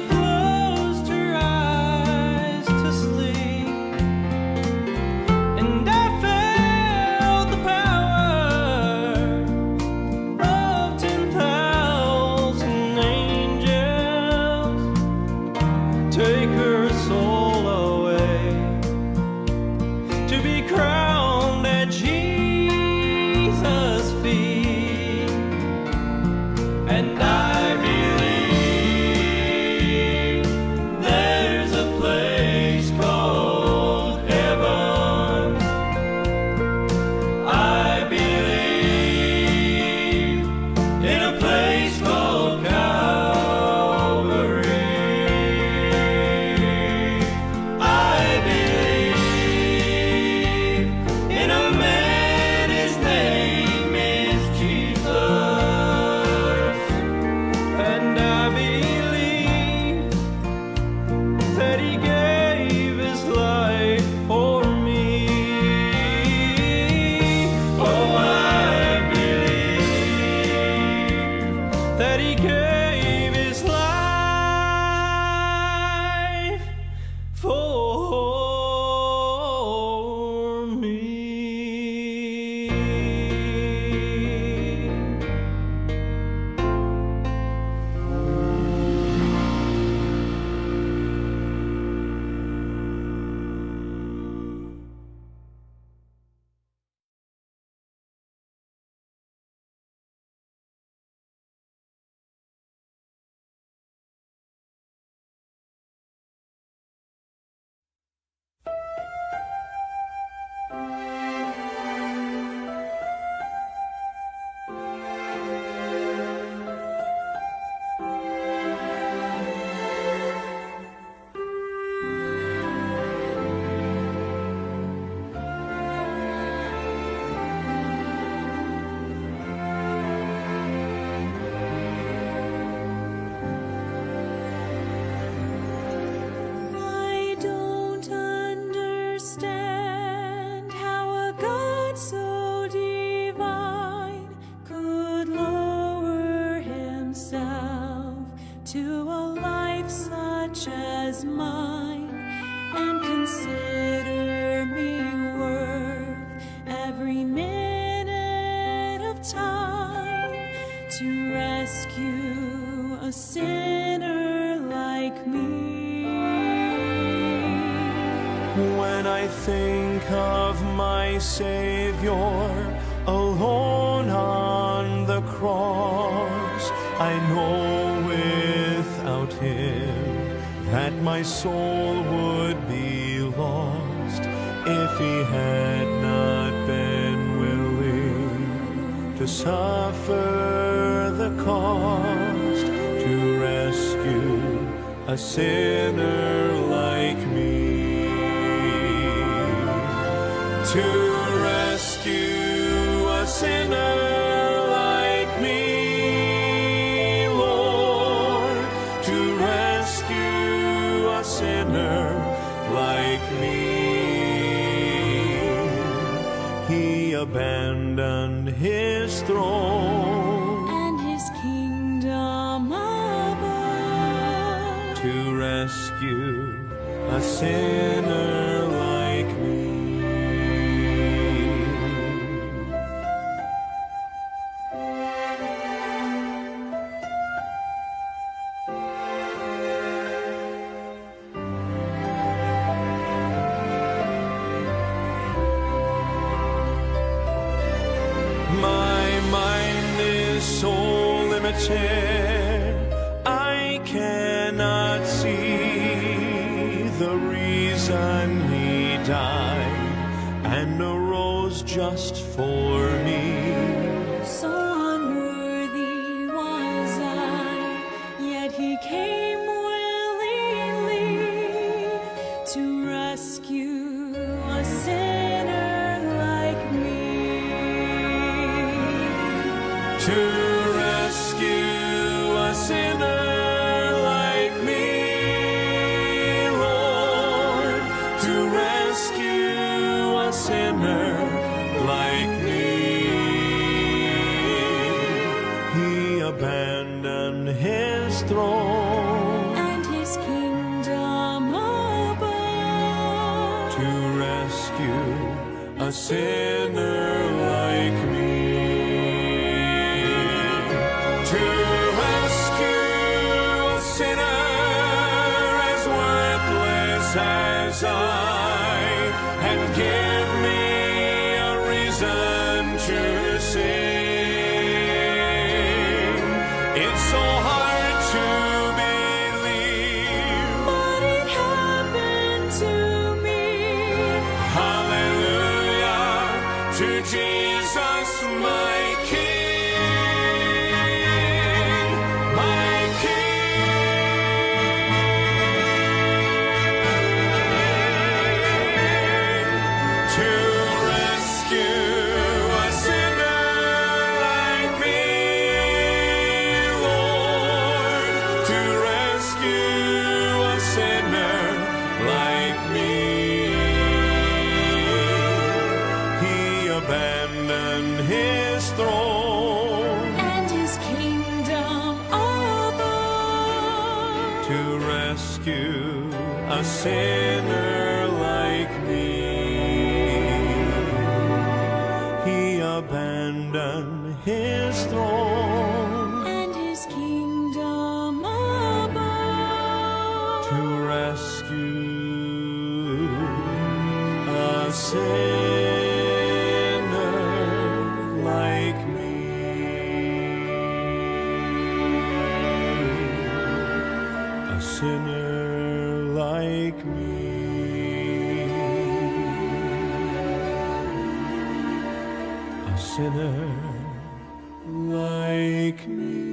closed her eyes to sleep, and I felt the power of 10,000 angels take her soul away to be crowned at Jesus' feet. And I believe there's a place called heaven. I believe in a place called Calvary. I believe in a man, his name is Jesus. And I believe that he gave his life for me. Oh, I believe that he gave his life for me. I don't understand how a God so divine could lower himself to a life such as mine and consider me worth every minute of time to rescue a sinner like me. When I think of my Savior alone on the cross, I know without him that my soul would be lost if he had not been willing to suffer the cost to rescue a sinner like me. To rescue a sinner like me, Lord, to rescue a sinner like me. He abandoned his throne And his kingdom above to rescue a sinner like me. My mind is so limited, I cannot see the reason he died and arose just for me. So unworthy was I, yet he came willingly to rescue a sinner like me. To rescue a sinner like me, Lord, to rescue a sinner like me. He abandoned his throne And sinner like me. To rescue a sinner as worthless as I, and give me a reason to sing. It's so hard to believe, but it happened to me. hallelujah, to Jesus my King, my King. To rescue a sinner like me, Lord, to rescue a sinner like me. He abandoned his throne And his kingdom above. to rescue a sinner like me. He abandoned his throne And his kingdom above. to rescue a sinner like me. A sinner like me. A sinner like me.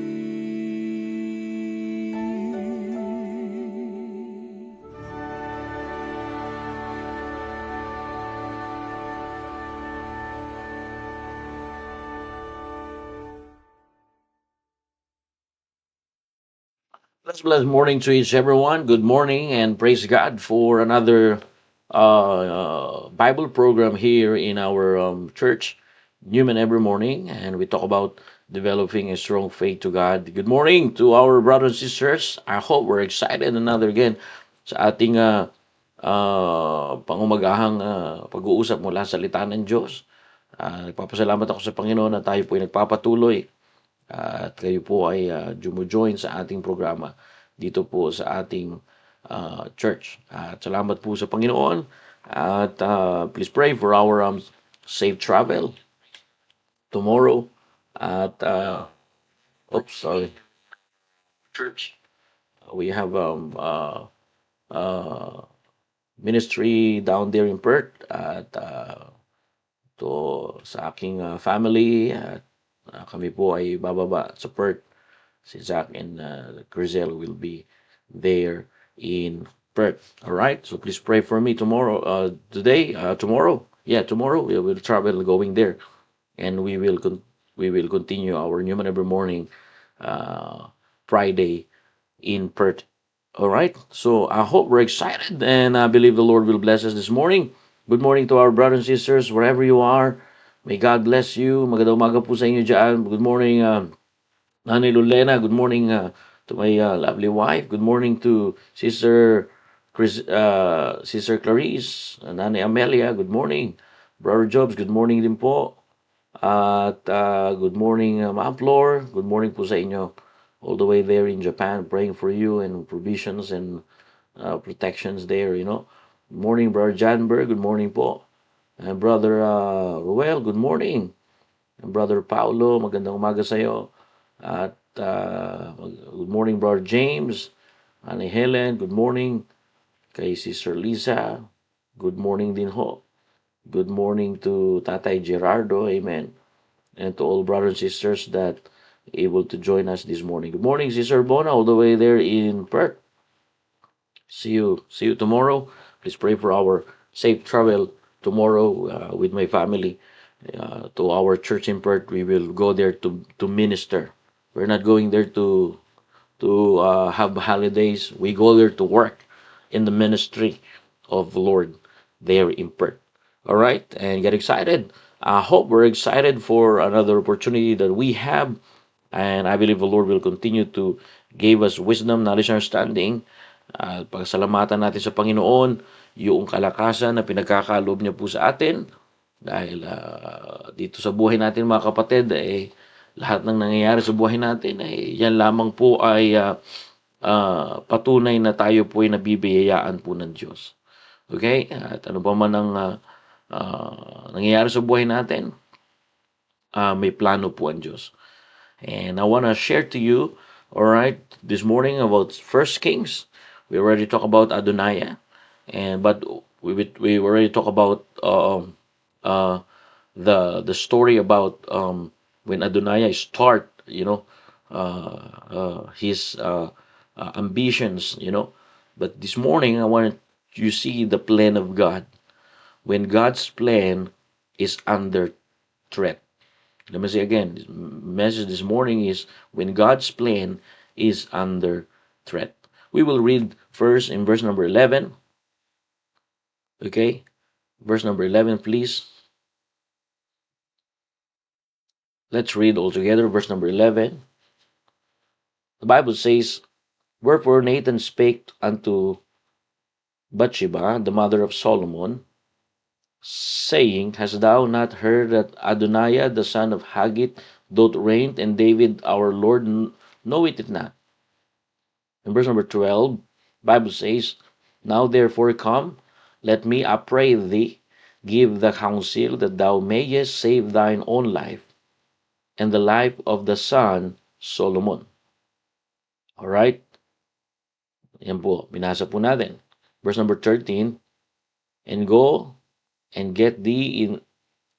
Blessed morning to each everyone. Good morning and praise God for another Bible program here in our church, Newman every morning, and we talk about developing a strong faith to God. Good morning to our brothers and sisters. I hope we're excited another again sa ating pangumagahang pag-uusap mula sa salita ng Diyos. Nagpapasalamat ako sa Panginoon na tayo po ay nagpapatuloy at kayo po ay jumo-join sa ating programa dito po sa ating church. At salamat po sa Panginoon. At please pray for our safe travel tomorrow. At church. We have ministry down there in Perth at to sa aking family at kami po ay bababa sa Perth. Si Zach and Grizel will be there in Perth. All right. So please pray for me tomorrow. Tomorrow. Yeah, tomorrow we will travel going there, and we will continue our Newman every morning Friday in Perth. All right. So I hope we're excited, and I believe the Lord will bless us this morning. Good morning to our brothers and sisters wherever you are. May God bless you. Magandang umaga po sa inyo dyan. Good morning, Nanay Lulena. Good morning to my lovely wife. Good morning to Sister Clarice, Nanay Amelia. Good morning. Brother Jobs, good morning din po. At good morning, Ma'am Flor. Good morning po sa inyo. All the way there in Japan, praying for you and provisions and protections there, you know. Good morning, Brother Janberg. Good morning po. And Brother Ruel, good morning. And Brother Paulo, magandang umaga sa iyo. At good morning, Brother James. Annie Helen, good morning. Kay Sister Lisa, good morning din ho. Good morning to Tatay Gerardo, amen. And to all brothers and sisters that able to join us this morning. Good morning, Sister Bona, all the way there in Perth. See you tomorrow. Please pray for our safe travel tomorrow with my family to our church in Perth. We will go there to minister. We're not going there to have holidays. We go there to work in the ministry of the Lord there in Perth. All right, and get excited. I hope we're excited for another opportunity that we have, and I believe the Lord will continue to give us wisdom, knowledge, and understanding. Pagsalamatan natin sa Panginoon, yung kalakasan na pinagkakaloob niya po sa atin, Dahil dito sa buhay natin mga kapatid, lahat ng nangyayari sa buhay natin, yan lamang po ay patunay na tayo po ay nabibiyayaan po ng Diyos. Okay? At ano pa man ang nangyayari sa buhay natin, may plano po ang Diyos. And I want to share to you, all right, this morning about First Kings. We already talked about Adoniah, but we already talked about uh, the story about when Adoniah start, his ambitions, But this morning, I want you see the plan of God. When God's plan is under threat. Let me say again, the message this morning is when God's plan is under threat. We will read first in verse number 11. Okay? Verse number 11, please. Let's read all together verse number 11. The Bible says, Wherefore Nathan spake unto Bathsheba, the mother of Solomon, saying, Hast thou not heard that Adoniah the son of Haggith doth reign, and David our Lord knoweth it not? In verse number 12, Bible says, Now therefore come, let me, I pray thee, give the counsel that thou mayest save thine own life and the life of the son Solomon. Alright? Yan po, binasa po natin. Verse number 13, And go and get thee in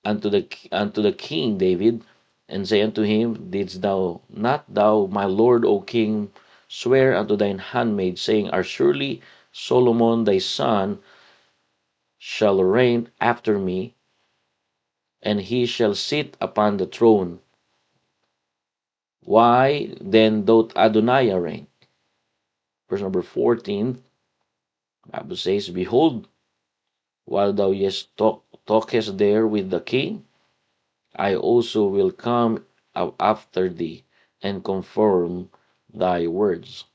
unto the king David, and say unto him, Didst thou not thou, my lord, O king, swear unto thine handmaid, saying, Surely Solomon thy son shall reign after me, and he shall sit upon the throne. Why then doth Adoniah reign? Verse number 14, Bible says, Behold, while thou yet talkest there with the king, I also will come after thee, and confirm thy words.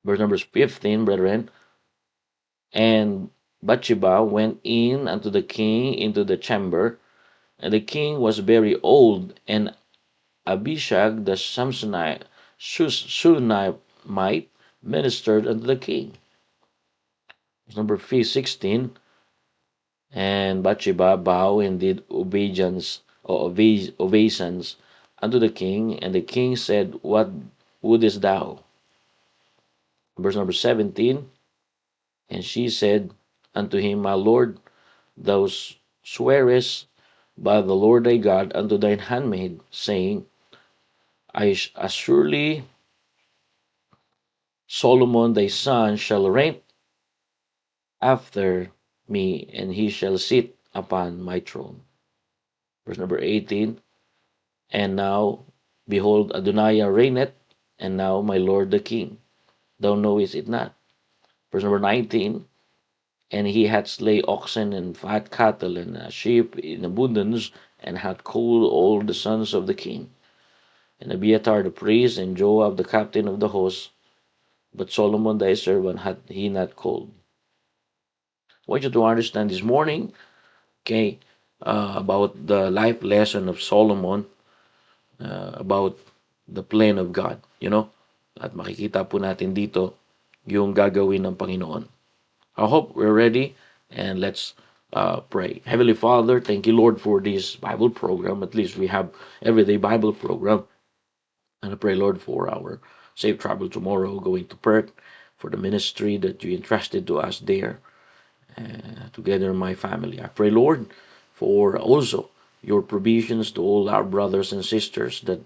Verse number 15, brethren, And Bathsheba went in unto the king into the chamber, and the king was very old, and Abishag the Shunammite ministered unto the king. Verse number 16, And Bathsheba bowed and did obeisance unto the king, and the king said, What wouldest thou? Verse number 17, And she said unto him, My lord, thou swearest by the Lord thy God unto thine handmaid, saying, As surely Solomon thy son shall reign after me, and he shall sit upon my throne. Verse number 18, And now, behold, Adoniah reigneth, and now my lord the king, thou knowest it not. Verse number 19, And he hath slay oxen and fat cattle and sheep in abundance, and hath killed all the sons of the king, and Abiathar the priest, and Joab the captain of the host, but Solomon thy servant hath he not killed. I want you to understand this morning, okay, about the life lesson of Solomon, about the plan of God, At makikita po natin dito yung gagawin ng Panginoon. I hope we're ready, and let's pray. Heavenly Father, thank you, Lord, for this Bible program. At least we have everyday Bible program. And I pray, Lord, for our safe travel tomorrow, going to Perth, for the ministry that you entrusted to us there, together in my family. I pray, Lord, for also your provisions to all our brothers and sisters that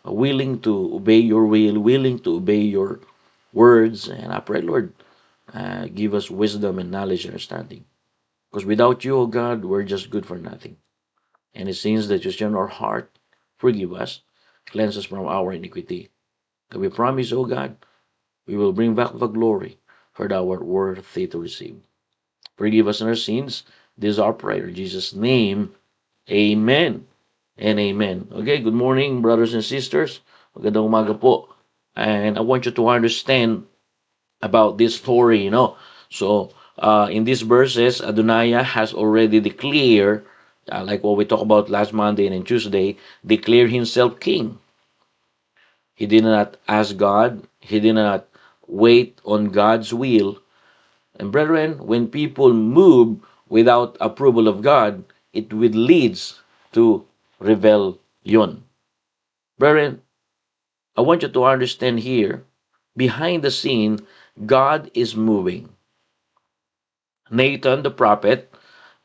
are willing to obey your will, willing to obey your words. And I pray, Lord, give us wisdom and knowledge and understanding. Because without you, O God, we're just good for nothing. And it seems that just in our heart, forgive us, cleanse us from our iniquity. That we promise, O God, we will bring back the glory, for thou art worthy to receive. Forgive us our sins. This is our prayer. In Jesus' name, amen and amen. Okay, good morning, brothers and sisters. Magandang umaga po. And I want you to understand about this story, So, In these verses, Adonaiah has already declared, like what we talked about last Monday and Tuesday, declare himself king. He did not ask God. He did not wait on God's will. And brethren, when people move without approval of God, it will leads to rebellion. Brethren, I want you to understand here, behind the scene, God is moving. Nathan the prophet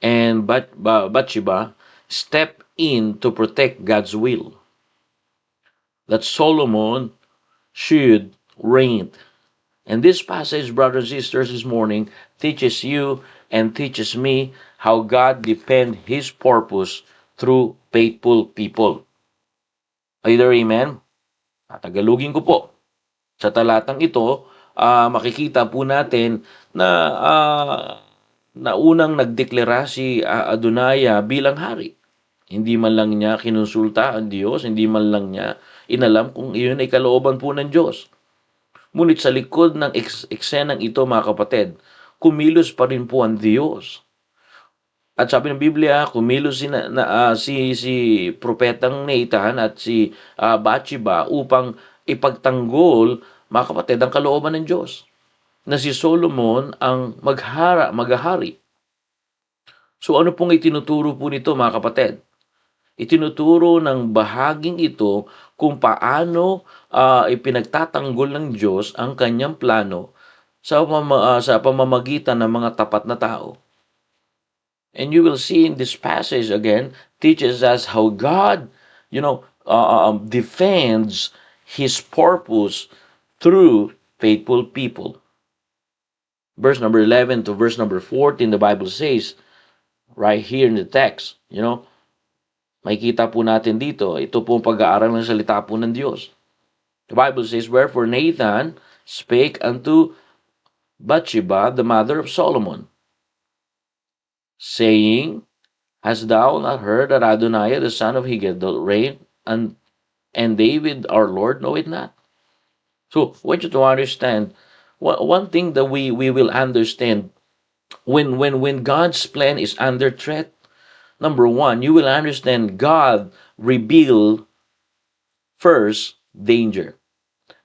and Bathsheba step in to protect God's will. That Solomon should reign. And this passage, brothers and sisters, this morning teaches you and teaches me how God defend His purpose through faithful people. Either amen? Tagalogin ko po. Sa talatang ito, makikita po natin na unang nagdeklara si Adonaiah bilang hari. Hindi man lang niya kinonsulta ang Diyos, hindi man lang niya inalam kung iyon ay kalooban po ng Diyos. Ngunit sa likod ng eksenang ito, mga kapatid, kumilos pa rin po ang Diyos. At sabi ng Biblia, kumilos si propetang Nathan at si Bathsheba upang ipagtanggol, mga kapatid, ang kalooban ng Diyos na si Solomon ang maghahari. So ano pong itinuturo po nito, mga kapatid? Itinuturo ng bahaging ito kung paano ipinagtatanggol ng Diyos ang kanyang plano sa pamamagitan ng mga tapat na tao. And you will see in this passage again, teaches us how God, defends His purpose through faithful people. Verse number 11 to verse number 14, the Bible says, right here in the text, makikita po natin dito, ito po ang pag-aaral ng salita po ng Diyos. The Bible says, wherefore Nathan spake unto Bathsheba, the mother of Solomon, saying, hast thou not heard that Adonaiah the son of Higgith reigned, and David our Lord know it not? So, I want you to understand, one thing that we will understand, when God's plan is under threat, number one, you will understand God reveal first danger.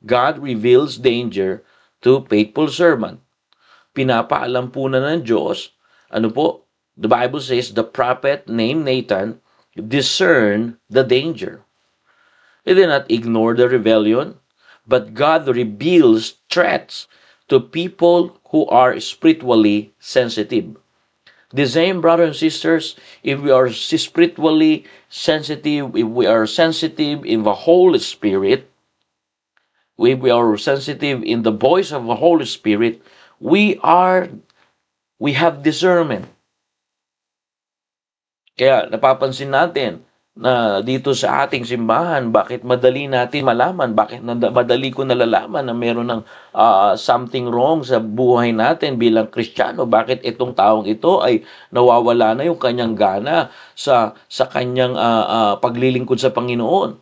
God reveals danger to faithful servant. Pinapaalam po na ng Diyos, the Bible says, the prophet named Nathan discerned the danger. He did not ignore the rebellion, but God reveals threats to people who are spiritually sensitive. The same, brothers and sisters, if we are spiritually sensitive, if we are sensitive in the Holy Spirit, if we are sensitive in the voice of the Holy Spirit, we have discernment. Kaya napapansin natin na dito sa ating simbahan, bakit madali natin malaman, bakit madali ko nalalaman na meron ng something wrong sa buhay natin bilang Kristiyano, bakit itong taong ito ay nawawala na yung kanyang gana sa kanyang paglilingkod sa Panginoon.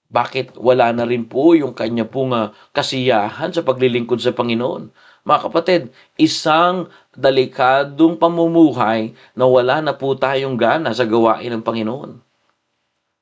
Bakit wala na rin po yung kanya pong kasiyahan sa paglilingkod sa Panginoon? Mga kapatid, isang delikadong pamumuhay na wala na po tayong gana sa gawain ng Panginoon.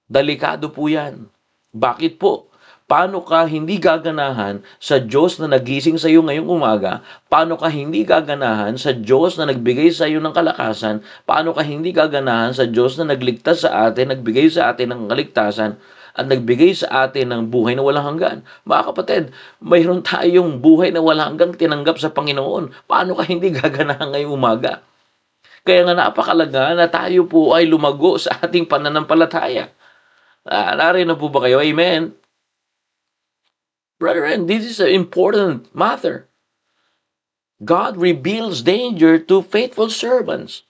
Delikado po yan. Bakit po? Paano ka hindi gaganahan sa Diyos na nagising sa iyo ngayong umaga? Paano ka hindi gaganahan sa Diyos na nagbigay sa iyo ng kalakasan? Paano ka hindi gaganahan sa Diyos na nagligtas sa atin, nagbigay sa atin ng kaligtasan, at nagbigay sa atin ng buhay na walang hanggan? Mga kapatid, mayroon tayong buhay na walang hanggang tinanggap sa Panginoon. Paano ka hindi gaganahan ngayong umaga? Kaya nga napakalaga na tayo po ay lumago sa ating pananampalataya. Narino po ba kayo? Amen? Brethren, this is an important matter. God reveals danger to faithful servants.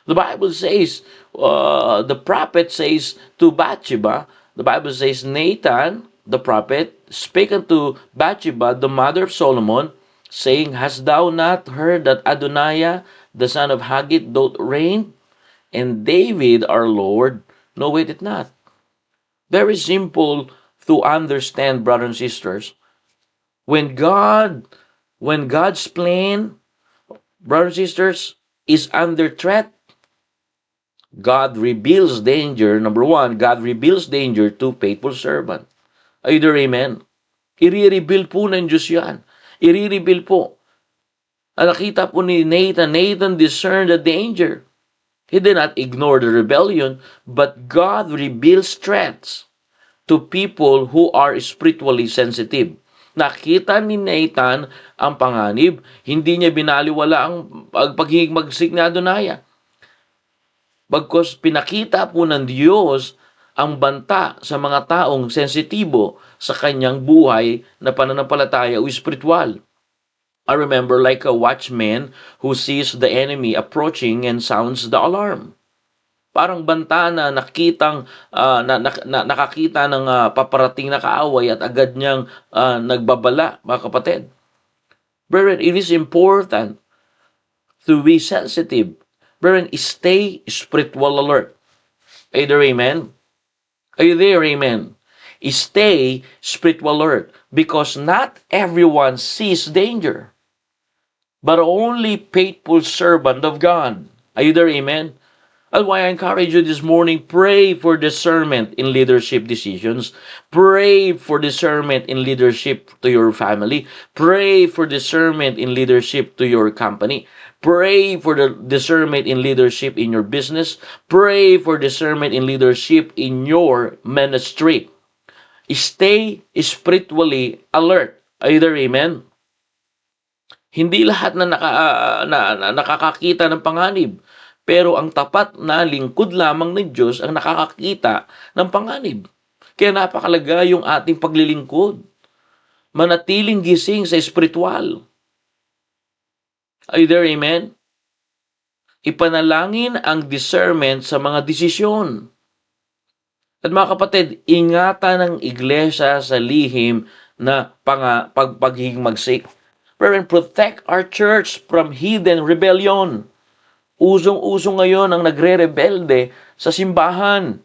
The Bible says, the prophet says to Bathsheba, the Bible says, Nathan, the prophet, spake unto Bathsheba, the mother of Solomon, saying, hast thou not heard that Adonaiah, the son of Haggith, doth reign, and David our Lord knoweth it not? Very simple to understand, brothers and sisters. When God's plan brothers and sisters, is under threat. God reveals danger. Number one, God reveals danger to faithful servant. Either amen. I-reveal po ng Diyos yan. I-reveal po. Nakita po ni Nathan, Nathan discerned the danger. He did not ignore the rebellion, but God reveals threats to people who are spiritually sensitive. Nakita ni Nathan ang panganib, hindi niya binaliwala ang pagiging magsik ni Adonaya. Bagkus pinakita po ng Diyos ang banta sa mga taong sensitibo sa kanyang buhay na pananampalataya o spiritual. I remember like a watchman who sees the enemy approaching and sounds the alarm. Parang banta na nakakita ng paparating na kaaway at agad niyang nagbabala, mga kapatid. Brethren, it is important to be sensitive. Brethren, stay spiritual alert. Either amen? Are you there? Amen. Stay spiritual alert because not everyone sees danger, but only faithful servant of God. Are you there? Amen. That's why I encourage you this morning, pray for discernment in leadership decisions. Pray for discernment in leadership to your family. Pray for discernment in leadership to your company. Pray for the discernment in leadership in your business. Pray for discernment in leadership in your ministry. Stay spiritually alert. Either amen. Hindi lahat na nakakakita ng panganib. Pero ang tapat na lingkod lamang ng Diyos ang nakakakita ng panganib. Kaya napakalaga yung ating paglilingkod. Manatiling gising sa spiritual. Either amen? Ipanalangin ang discernment sa mga desisyon. At mga kapatid, ingatan ng iglesia sa lihim na pagiging magsik. Protect our church from hidden rebellion. Usong-usong ngayon ang nagre-rebelde sa simbahan.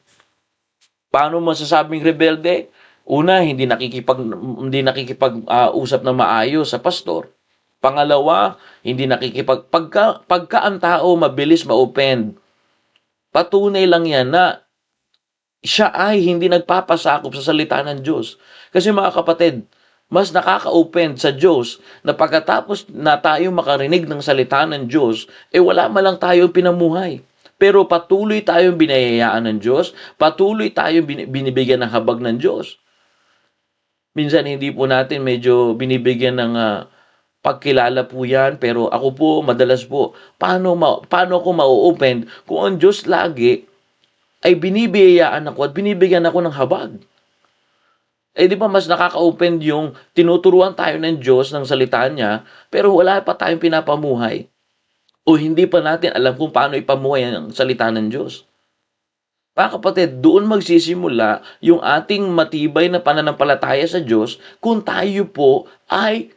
Paano masasabing rebelde? Una, hindi nakikipag-usap na maayos sa pastor. Pangalawa, hindi pagka ang tao mabilis ma-offend. Patunay lang yan na siya ay hindi nagpapasakop sa salita ng Diyos. Kasi mga kapatid, mas nakaka-offend sa Diyos na pagkatapos na tayo makarinig ng salita ng Diyos, wala malang tayo pinamuhay. Pero patuloy tayong binayayaan ng Diyos, patuloy tayong binibigyan ng habag ng Diyos. Minsan hindi po natin medyo binibigyan ng pagkilala po yan, pero ako po, madalas po, paano ako ma-open kung ang Diyos lagi ay binibiyayaan ako at binibigyan ako ng habag? Di ba mas nakaka-open yung tinuturuan tayo ng Diyos ng salita niya, pero wala pa tayong pinapamuhay. O hindi pa natin alam kung paano ipamuhay ang salita ng Diyos. Mga kapatid, doon magsisimula yung ating matibay na pananampalataya sa Diyos kung tayo po ay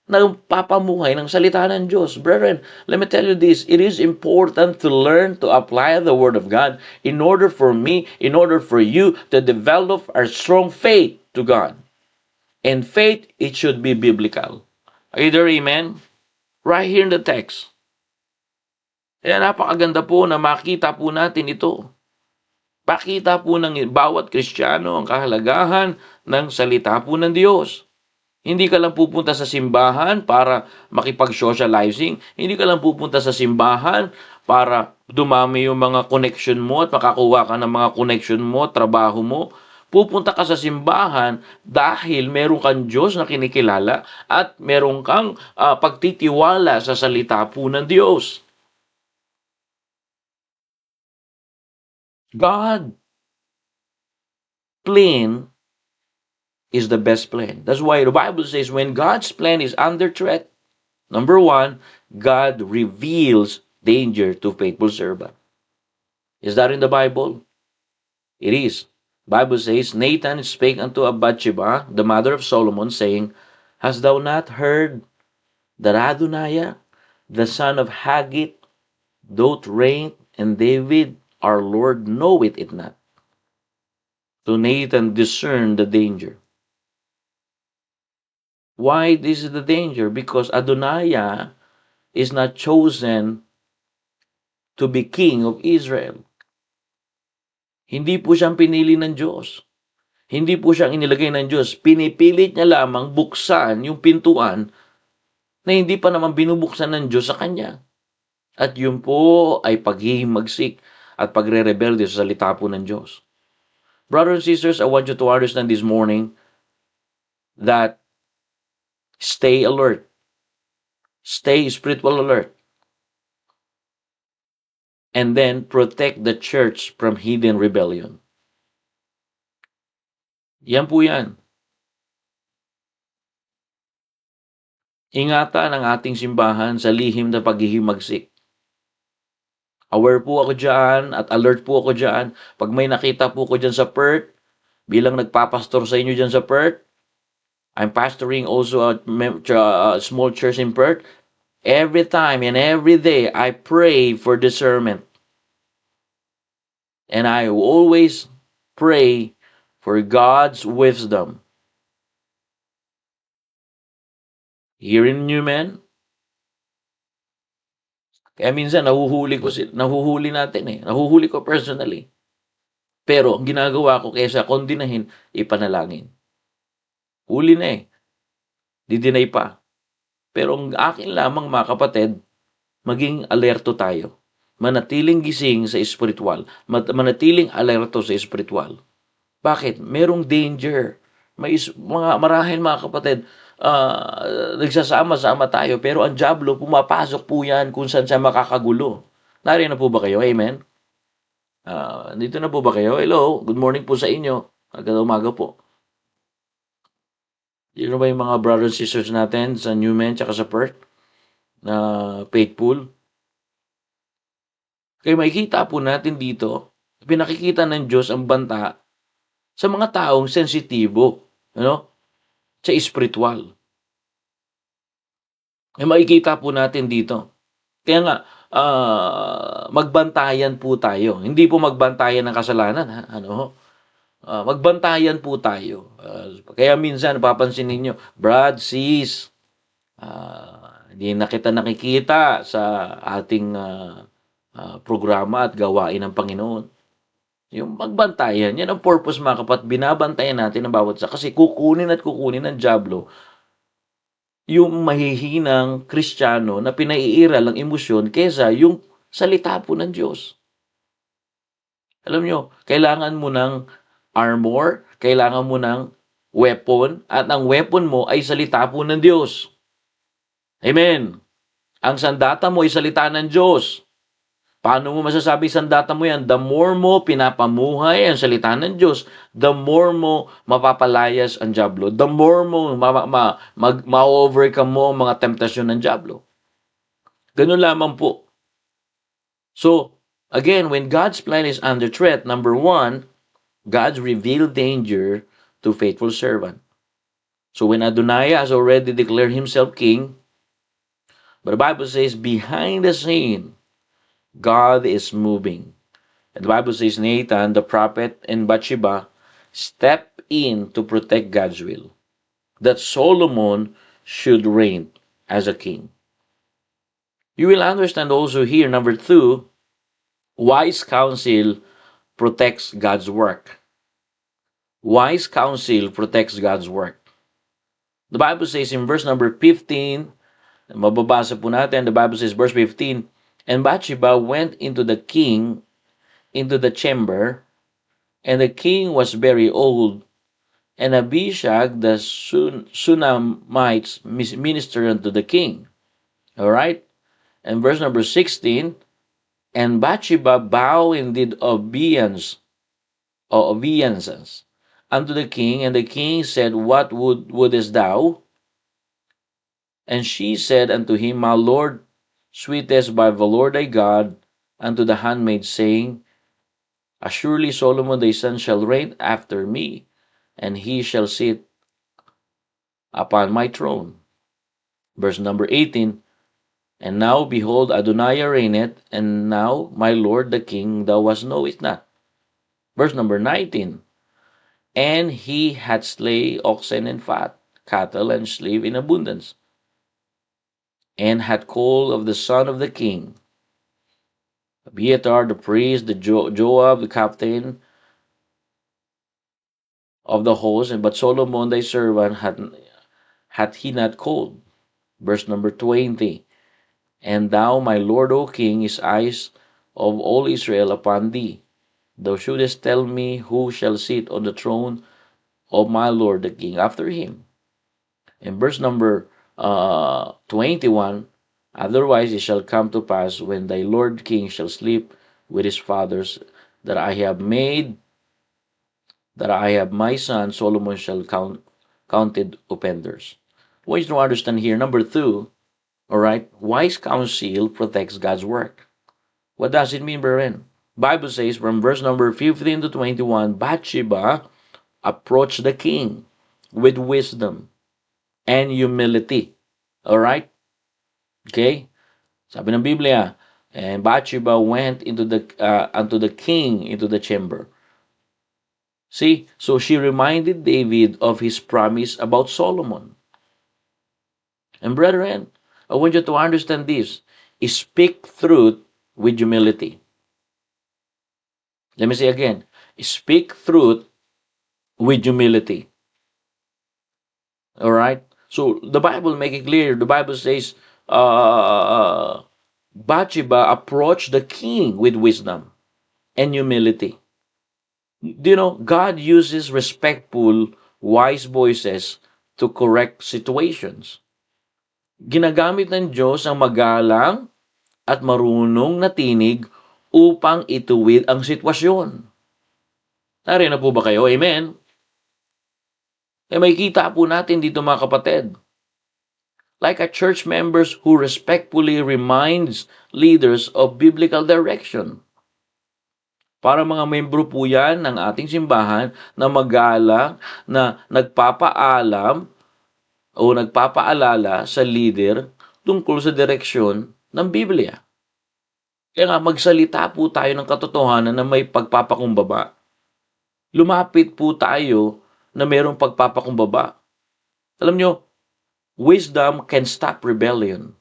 nagpapamuhay ng salita ng Diyos. Brethren, let me tell you this, it is important to learn to apply the Word of God in order for you to develop our strong faith to God. And faith, it should be biblical. Either amen? Right here in the text. Kaya napakaganda po na makita po natin ito. Pakita po ng bawat Kristiyano ang kahalagahan ng salita po ng Diyos. Hindi ka lang pupunta sa simbahan para makipag-socializing. Hindi ka lang pupunta sa simbahan para dumami yung mga connection mo at makakuha ka ng mga connection mo, trabaho mo. Pupunta ka sa simbahan dahil meron kang Diyos na kinikilala at meron kang pagtitiwala sa salita po ng Diyos. God plan is the best plan. That's why the Bible says when God's plan is under threat, number one, God reveals danger to faithful servant. Is that in the Bible? It is. Bible says, Nathan spake unto Bathsheba, the mother of Solomon, saying, Hast thou not heard that Adoniah, the son of Haggith, doth reign, and David, our Lord, knoweth it not? So Nathan discerned the danger. Why this is the danger? Because Adoniah is not chosen to be king of Israel. Hindi po siyang pinili ng Diyos. Hindi po siyang inilagay ng Diyos. Pinipilit niya lamang buksan yung pintuan na hindi pa naman binubuksan ng Diyos sa kanya. At yun po ay paghihimagsik at pagre-rebelde sa salita po ng Diyos. Brothers and sisters, I want you to understand this morning that stay alert. Stay spiritual alert. And then protect the church from hidden rebellion. Yan po yan. Ingatan ang ating simbahan sa lihim na paghihimagsik. Aware po ako dyan at alert po ako dyan. Pag may nakita po ko dyan sa Perth, bilang nagpapastor sa inyo dyan sa Perth, I'm pastoring also a small church in Perth. Every time and every day, I pray for discernment. And I always pray for God's wisdom. Here in Newman, kaya minsan nahuhuli natin eh. Nahuhuli ko personally. Pero ang ginagawa ko kaysa kondinahin, ipanalangin. Huli na eh. Didinay pa. Pero ang akin lamang mga kapatid, maging alerto tayo. Manatiling gising sa espiritual. Manatiling alerto sa espiritual. Bakit? Merong danger. Marahil mga kapatid, nagsasama-sama tayo, pero ang dyablo, pumapasok po yan kung saan siya makakagulo. Nariyan na po ba kayo? Amen? Dito na po ba kayo? Hello, good morning po sa inyo. Agad umaga po. Yun na ba yung mga brothers and sisters natin sa Newman tsaka sa Perth na faithful? Kaya makikita po natin dito, pinakikita ng Diyos ang banta sa mga taong sensitibo, sa espiritual. Kaya makikita po natin dito. Kaya nga, magbantayan po tayo. Hindi po magbantayan ng kasalanan. Magbantayan po tayo. Kaya minsan, papansin ninyo, Brad, sis, hindi na kita nakikita sa ating programa at gawain ng Panginoon. Yung magbantayan, yan ang purpose mga kapatid. Binabantayan natin ang bawat isa. Kasi kukunin ng dyablo yung mahihinang Kristiyano na pinaiiral ang emosyon kesa yung salita po ng Diyos. Alam nyo, kailangan mo ng armor, kailangan mo ng weapon, at ang weapon mo ay salita po ng Diyos. Amen. Ang sandata mo ay salita ng Diyos. Paano mo masasabi sandata mo yan? The more mo pinapamuhay ang salita ng Diyos, the more mo mapapalayas ang dyablo. The more mo ma-overcome mo ang mga temptasyon ng dyablo. Ganun lamang po. So, again, when God's plan is under threat, number one, God's revealed danger to faithful servant. So when Adonijah has already declared himself king, but the Bible says, behind the scene, God is moving. And the Bible says Nathan, the prophet, and Bathsheba step in to protect God's will. That Solomon should reign as a king. You will understand also here, number two, wise counsel protects God's work. Wise counsel protects God's work. The Bible says in verse number 15, mababasa po natin, the Bible says verse 15, and Bathsheba went into the king, into the chamber, and the king was very old, and Abishag the Sunamites ministered unto the king. All right? And verse number 16, and Bathsheba bowed and did obeisances unto the king, and the king said, what wouldest thou? And she said unto him, my lord, sweetest by the Lord thy God, unto the handmaid, saying, assuredly Solomon thy son shall reign after me, and he shall sit upon my throne. Verse number 18, and now behold, Adonijah reigneth, and now my lord the king, thou was know it not. Verse number 19, and he had slay oxen and fat, cattle and slave in abundance. and had called of the son of the king, Abiathar the priest, the Joab the captain of the host, and but Solomon thy servant had he not called. Verse number 20. And thou, my lord, O king, his eyes of all Israel upon thee. Thou shouldest tell me who shall sit on the throne of my lord the king after him. In verse number 21, otherwise it shall come to pass when thy lord king shall sleep with his fathers, that I have my son Solomon shall counted offenders. What you to understand here, number 2, all right, wise counsel protects God's work. What does it mean, brethren? Bible says from verse number 15 to 21, Bathsheba approached the king with wisdom and humility. All right? Okay? Sabi ng Biblia, and Bathsheba went unto the king into the chamber. See, so she reminded David of his promise about Solomon. And brethren, I want you to understand this. Speak truth with humility. Let me say again. Speak truth with humility. All right? So the Bible make it clear. The Bible says, Bathsheba approached the king with wisdom and humility. Do you know, God uses respectful, wise voices to correct situations. Ginagamit ng Diyos ang magalang at marunong na tinig upang ituwid ang sitwasyon. Nariyan na po ba kayo? Amen? May kita po natin dito mga kapatid. Like a church members who respectfully reminds leaders of biblical direction. Para mga membro po yan ng ating simbahan na magalang, na nagpapaalam o nagpapaalala sa leader tungkol sa direksyon ng Biblia. Kaya nga magsalita po tayo ng katotohanan na may pagpapakumbaba. Lumapit po tayo na mayroong pagpapakumbaba. Alam nyo, wisdom can stop rebellion.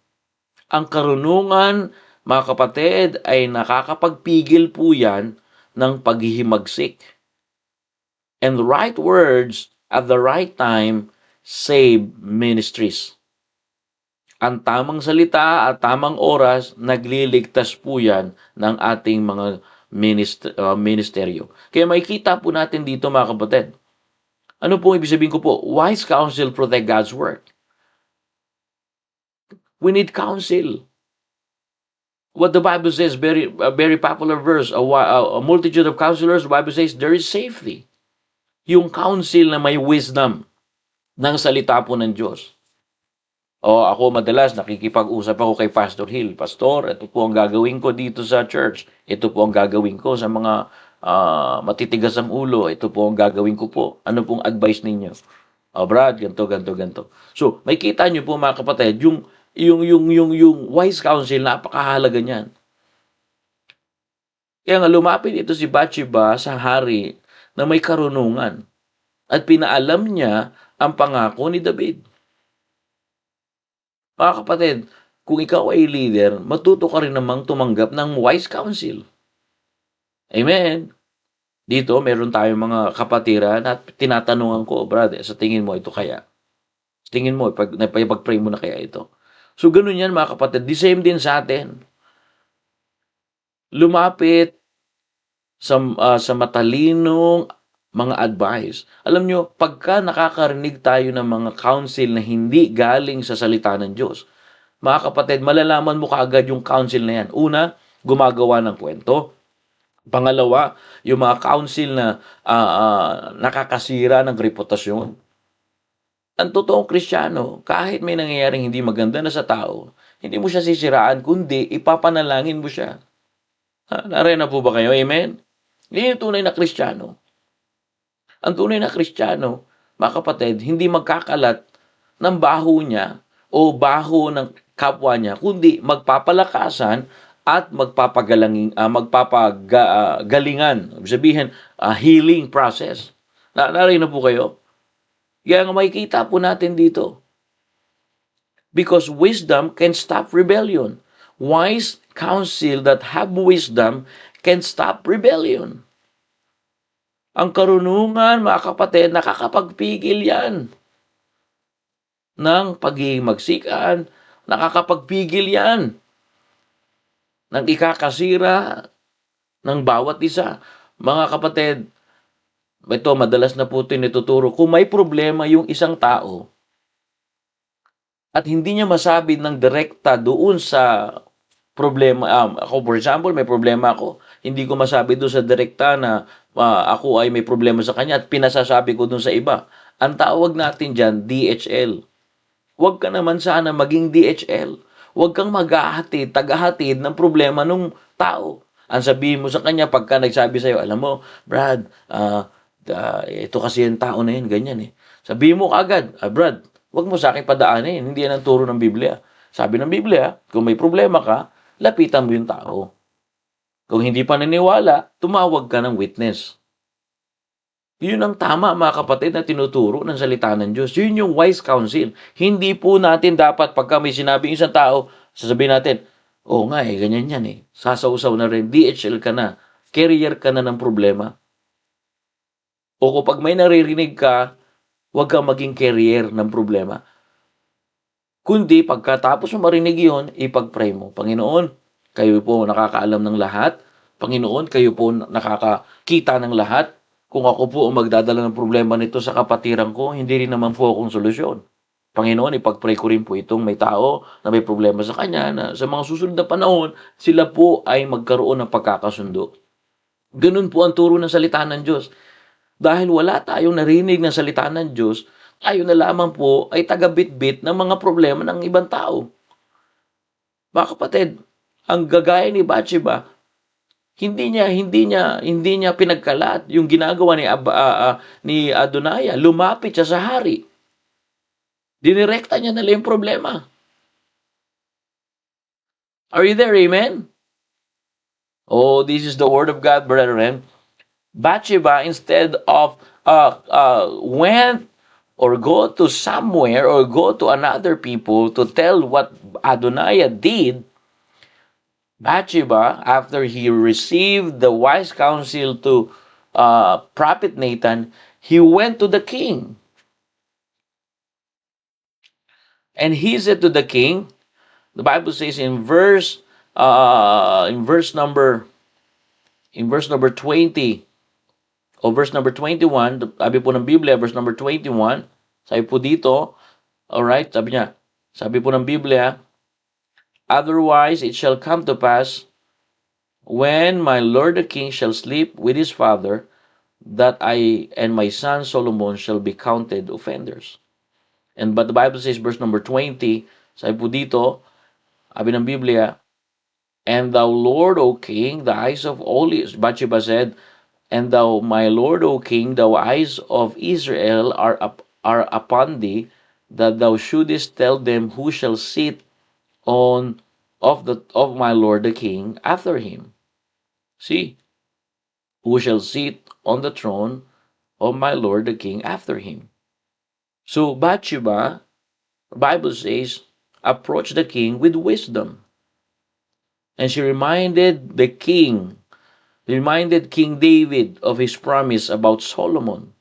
Ang karunungan, mga kapatid, ay nakakapagpigil po yan ng paghihimagsik. And the right words at the right time save ministries. Ang tamang salita at tamang oras, nagliligtas po yan ng ating mga ministeryo. Kaya makikita po natin dito mga kapatid. Ano po ibig sabihin ko po? Wise counsel protect God's work. We need counsel. What the Bible says, very popular verse, a multitude of counselors, the Bible says, there is safety. Yung counsel na may wisdom ng salita po ng Diyos. O ako madalas nakikipag-usap ako kay Pastor Hill. Pastor, ito po ang gagawin ko dito sa church. Ito po ang gagawin ko sa mga matitigas ang ulo. Ito po ang gagawin ko po. Ano pong advice ninyo? Brad, ganto. So, may kita nyo po mga kapatid, yung wise counsel, napakahalaga niyan. Kaya nga lumapit ito si Bathsheba sa hari na may karunungan at pinaalam niya ang pangako ni David. Mga kapatid, kung ikaw ay leader, matuto ka rin namang tumanggap ng wise counsel. Amen. Dito, meron tayong mga kapatiran at tinatanungan ko, brother, sa tingin mo ito kaya? Tingin mo, pag-pray mo na kaya ito? So, ganun yan mga kapatid. The same din sa atin. Lumapit sa matalinong mga advice. Alam nyo, pagka nakakarinig tayo ng mga counsel na hindi galing sa salita ng Diyos, mga kapatid, malalaman mo kaagad yung counsel na yan. Una, gumagawa ng kwento. Pangalawa, yung mga counsel na nakakasira ng reputasyon. Ang totoong Kristiyano, kahit may nangyayaring hindi maganda na sa tao, hindi mo siya sisiraan, kundi ipapanalangin mo siya. Nariyan na po ba kayo? Amen? Yan yung tunay na Kristiyano. Ang tunay na Kristiyano, mga kapatid, hindi magkakalat ng baho niya o baho ng kapwa niya, kundi magpapalakasan at magpapagalingan, sabihin, healing process. Nariyan na po kayo? Kaya nga makikita po natin dito. Because wisdom can stop rebellion. Wise counsel that have wisdom can stop rebellion. Ang karunungan, mga kapatid, nakakapagpigil yan ng pagiging magsikan, nakakapagpigil yan ng ikakasira ng bawat isa. Mga kapatid, ito madalas na po ito nituturo, kung may problema yung isang tao at hindi niya masabi ng direkta doon sa problema, ako for example, may problema ako, hindi ko masabi doon sa direkta na ako ay may problema sa kanya at pinasasabi ko doon sa iba. Ang tawag natin dyan, DHL. Huwag ka naman sana maging DHL. Huwag kang maghahatid, tagahatid ng problema ng tao. Ang sabihin mo sa kanya pagka nagsabi sa'yo, alam mo, Brad, ito kasi yung tao na yun, ganyan eh. Sabihin mo kagad, Brad, huwag mo sa akin padaanin, hindi yan ang turo ng Biblia. Sabi ng Biblia, kung may problema ka, lapitan mo yung tao. Kung hindi pa naniniwala, tumawag ka ng witness. Yun ang tama, mga kapatid, na tinuturo ng salita ng Diyos. Yun yung wise counsel. Hindi po natin dapat pagka may sinabi isang tao, sasabihin natin, oo nga eh, ganyan yan eh. Sasausaw na rin, DHL ka na, carrier ka na ng problema. O kapag may naririnig ka, huwag kang maging carrier ng problema. Kundi pagkatapos mo marinig yun, ipag-pray mo. Panginoon, kayo po nakakaalam ng lahat. Panginoon, kayo po nakakakita ng lahat. Kung ako po ang magdadala ng problema nito sa kapatiran ko, hindi rin naman po akong solusyon. Panginoon, ipag-pray ko rin po itong may tao na may problema sa kanya na sa mga susunod na panahon, sila po ay magkaroon ng pagkakasundo. Ganun po ang turo ng salita ng Diyos. Dahil wala tayong narinig ng salita ng Diyos, tayo na lamang po ay taga-bit-bit ng mga problema ng ibang tao. Mga kapatid, ang gagaya ni Bathsheba, hindi niya pinagkalat yung ginagawa ni Adonai. Lumapit siya sa hari. Dinirekta niya na lang yung problema. Are you there, amen? Oh, this is the word of God, brethren. Bathsheba, instead of went or go to somewhere or go to another people to tell what Adonai did, Bathsheba, after he received the wise counsel to prophet Nathan, he went to the king. And he said to the king, the Bible says in verse number 20 o verse number 21, sabi po ng Biblia, verse number 21, sabi po dito, alright, sabi po ng Biblia, otherwise it shall come to pass, when my Lord the King shall sleep with his father, that I and my son Solomon shall be counted offenders. But the Bible says, verse number 20, sabi po dito, sabi ng Biblia, and thou Lord, O King, the eyes of all, Bathsheba said, and thou, my Lord, O King, the eyes of Israel are upon thee, that thou shouldest tell them who shall sit of my Lord the King after him. See, who shall sit on the throne of my Lord the King after him. So Bathsheba, the Bible says, approached the king with wisdom. And she reminded King David of his promise about Solomon.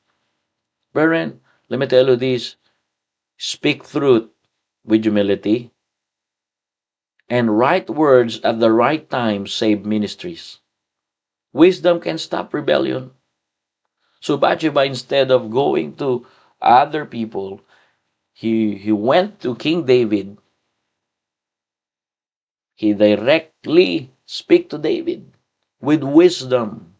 Brethren, let me tell you this. Speak truth with humility, and right words at the right time save ministries. Wisdom can stop rebellion. So Bathsheba, instead of going to other people, he went to King David. He directly speak to David with wisdom.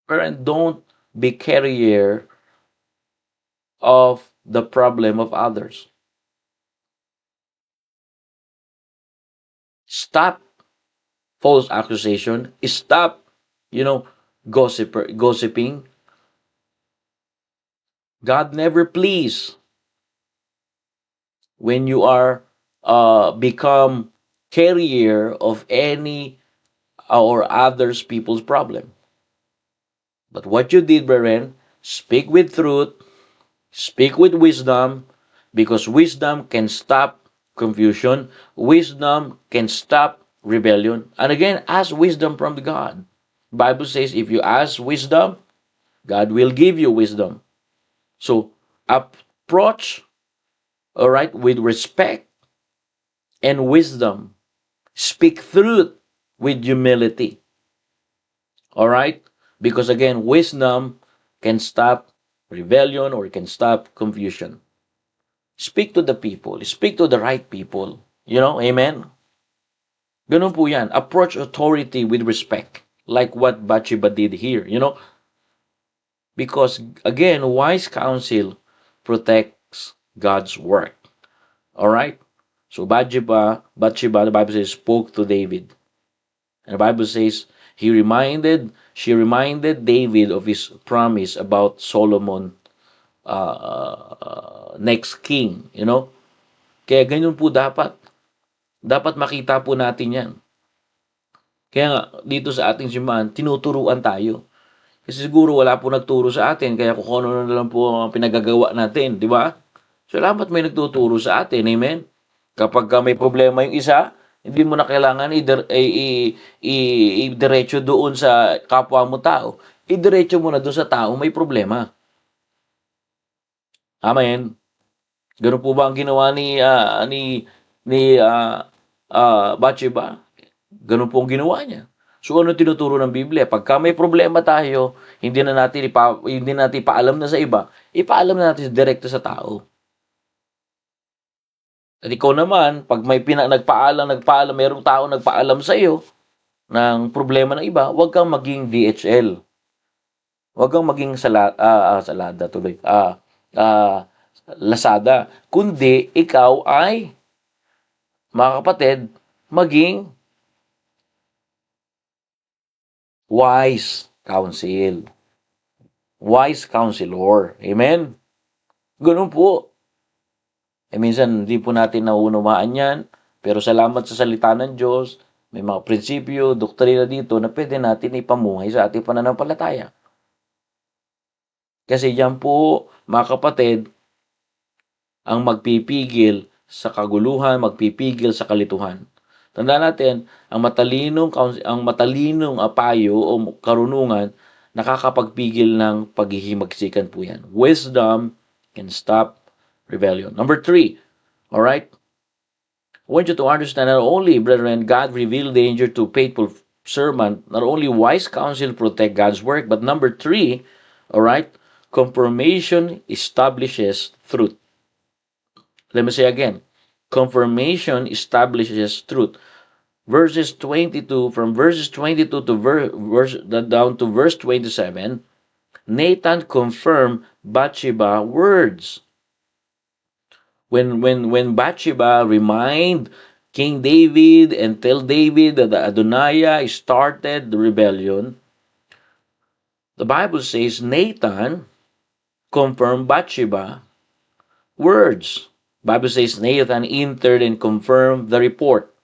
And don't be carrier of the problem of others. Stop false accusation. Stop, gossiping. God never please when you are become carrier of any or others people's problem. But what you did, brethren, speak with truth, Speak with wisdom because wisdom can stop confusion. Wisdom can stop rebellion. And again, ask wisdom from God. Bible says if you ask wisdom, God will give you wisdom. So approach, all right, with respect and wisdom. Speak truth with humility. All right? Because again, wisdom can stop rebellion or can stop confusion. Speak to the people. Speak to the right people. Amen? Ganun po yan. Approach authority with respect. Like what Bathsheba did here. Because, again, wise counsel protects God's work. Alright? So Bathsheba, the Bible says, spoke to David. And the Bible says, she reminded David of his promise about Solomon, next king. Kaya ganyan po dapat. Dapat makita po natin yan. Kaya nga, dito sa ating simbahan, tinuturuan tayo. Kasi siguro wala po nagturo sa atin, kaya kung ano na lang po ang pinagagawa natin, di ba? Salamat may nagtuturo sa atin, amen? Kapag may problema yung isa, hindi mo na kailangan i-diretso doon sa kapwa mo tao. I-diretso mo na doon sa tao may problema. Amen? Ganun po ba ang ginawa ni Bathsheba? Ganun po ang ginawa niya. So ano tinuturo ng Biblia? Pagka may problema tayo, hindi natin ipaalam na sa iba, ipaalam na natin direkto sa tao. At ikaw naman, pag may nagpaalam, mayroong tao nagpaalam sa iyo ng problema ng iba, huwag kang maging DHL. Huwag kang maging Lazada. Kundi ikaw ay, mga kapatid, maging wise counsel. Wise counselor. Amen? Ganun po. Minsan, hindi po natin nauunawaan yan. Pero salamat sa salita ng Diyos, may mga prinsipyo, doktrina dito na pwede natin ipamuhay sa ating pananampalataya. Kasi yan po, mga kapatid, ang magpipigil sa kaguluhan, magpipigil sa kalituhan. Tandaan natin, ang matalinong payo o karunungan, nakakapagpigil ng paghihimagsikan po yan. Wisdom can stop rebellion. Number 3, all right? I want you to understand not only, brethren, God revealed danger to faithful servant, not only wise counsel protect God's work, but number 3, all right, confirmation establishes truth. Let me say again, confirmation establishes truth. From verses 22 to down to verse 27, Nathan confirmed Bathsheba words. When Bathsheba remind King David and tell David that Adoniah started the rebellion, the Bible says Nathan confirmed Bathsheba words. Bible says Nathan entered and confirmed the report.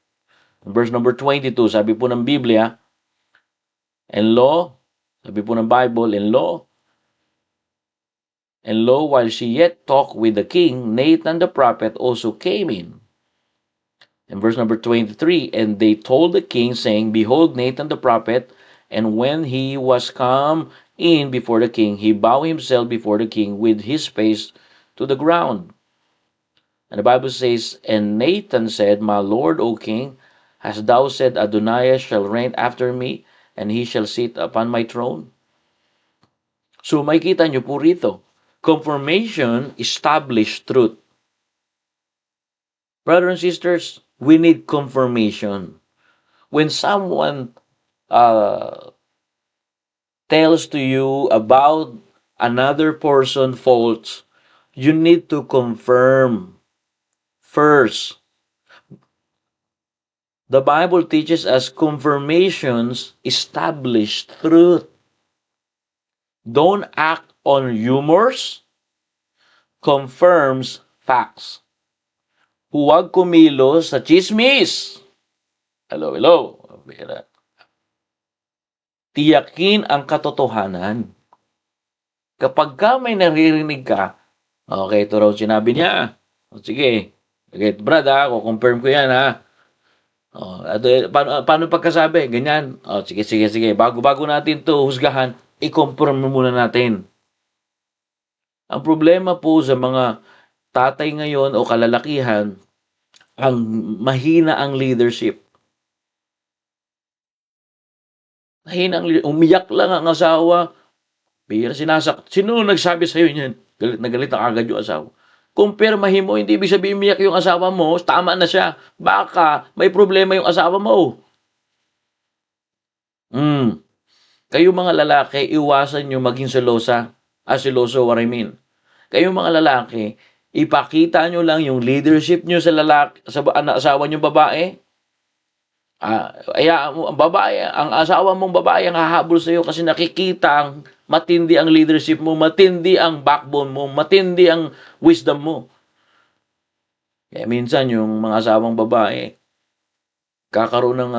Verse number 22, sabi po ng Biblia, sabi po ng Bible, and lo, while she yet talked with the king, Nathan the prophet also came in. And verse number 23, and they told the king, saying, behold, Nathan the prophet, and when he was come in before the king, he bowed himself before the king with his face to the ground. And the Bible says, and Nathan said, my lord, O king, hast thou said, Adoniah shall reign after me, and he shall sit upon my throne? So makikita nyo po rito, confirmation established truth. Brothers and sisters, we need confirmation. When someone tells to you about another person's faults, you need to confirm first. The Bible teaches us confirmations establish truth. Don't act on rumors, confirms facts. Huwag kumilos sa chismis. Hello. Tiyakin ang katotohanan. Kapag may naririnig ka Okay, ito raw sinabi niya. O, sige. Okay, Brad ha, confirm ko yan ha. O, paano pagkasabi? Ganyan. O, sige. Bago natin to husgahan, i-confirm muna natin. Ang problema po sa mga tatay ngayon o kalalakihan, ang mahina ang leadership. Umiyak lang ang asawa. Sino nagsabi sa'yo niyan? Galit na galit ang agad yung asawa. Kung pirmahin mo, hindi ibig sabihin umiyak yung asawa mo, tama na siya. Baka may problema yung asawa mo. Kayo mga lalaki, iwasan nyo maging selosa. Seloso, what I mean. Kayo mga lalaki, ipakita nyo lang yung leadership nyo sa lalaki, sa asawa nyo babae. Ang asawa mong babae ang hahabol sa iyo kasi nakikita ang matindi ang leadership mo, matindi ang backbone mo, matindi ang wisdom mo. Kaya minsan yung mga asawang babae kakaroon ng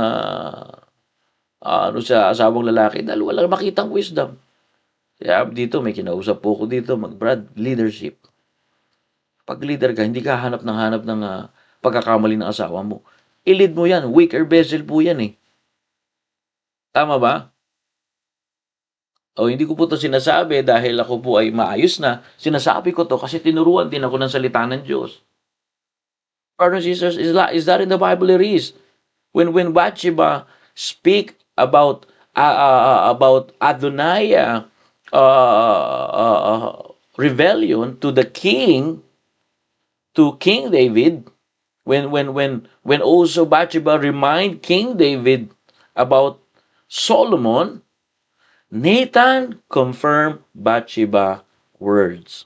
sa asawang lalaki dahil walang makitang wisdom. Kaya dito may kinausap po ko dito, Brad, leadership. Pag leader ka, hindi ka hanap ng pagkakamali ng asawa mo. I-lead mo yan. Weaker vessel po yan eh. Tama ba? O hindi ko po ito sinasabi dahil ako po ay maayos na. Sinasabi ko to kasi tinuruan din ako ng salita ng Diyos. Brothers and sisters, is that in the Bible? It is. When Bathsheba speak about Adoniah rebellion to the king, to King David, when also Bathsheba remind King David about Solomon, Nathan confirmed Bathsheba words.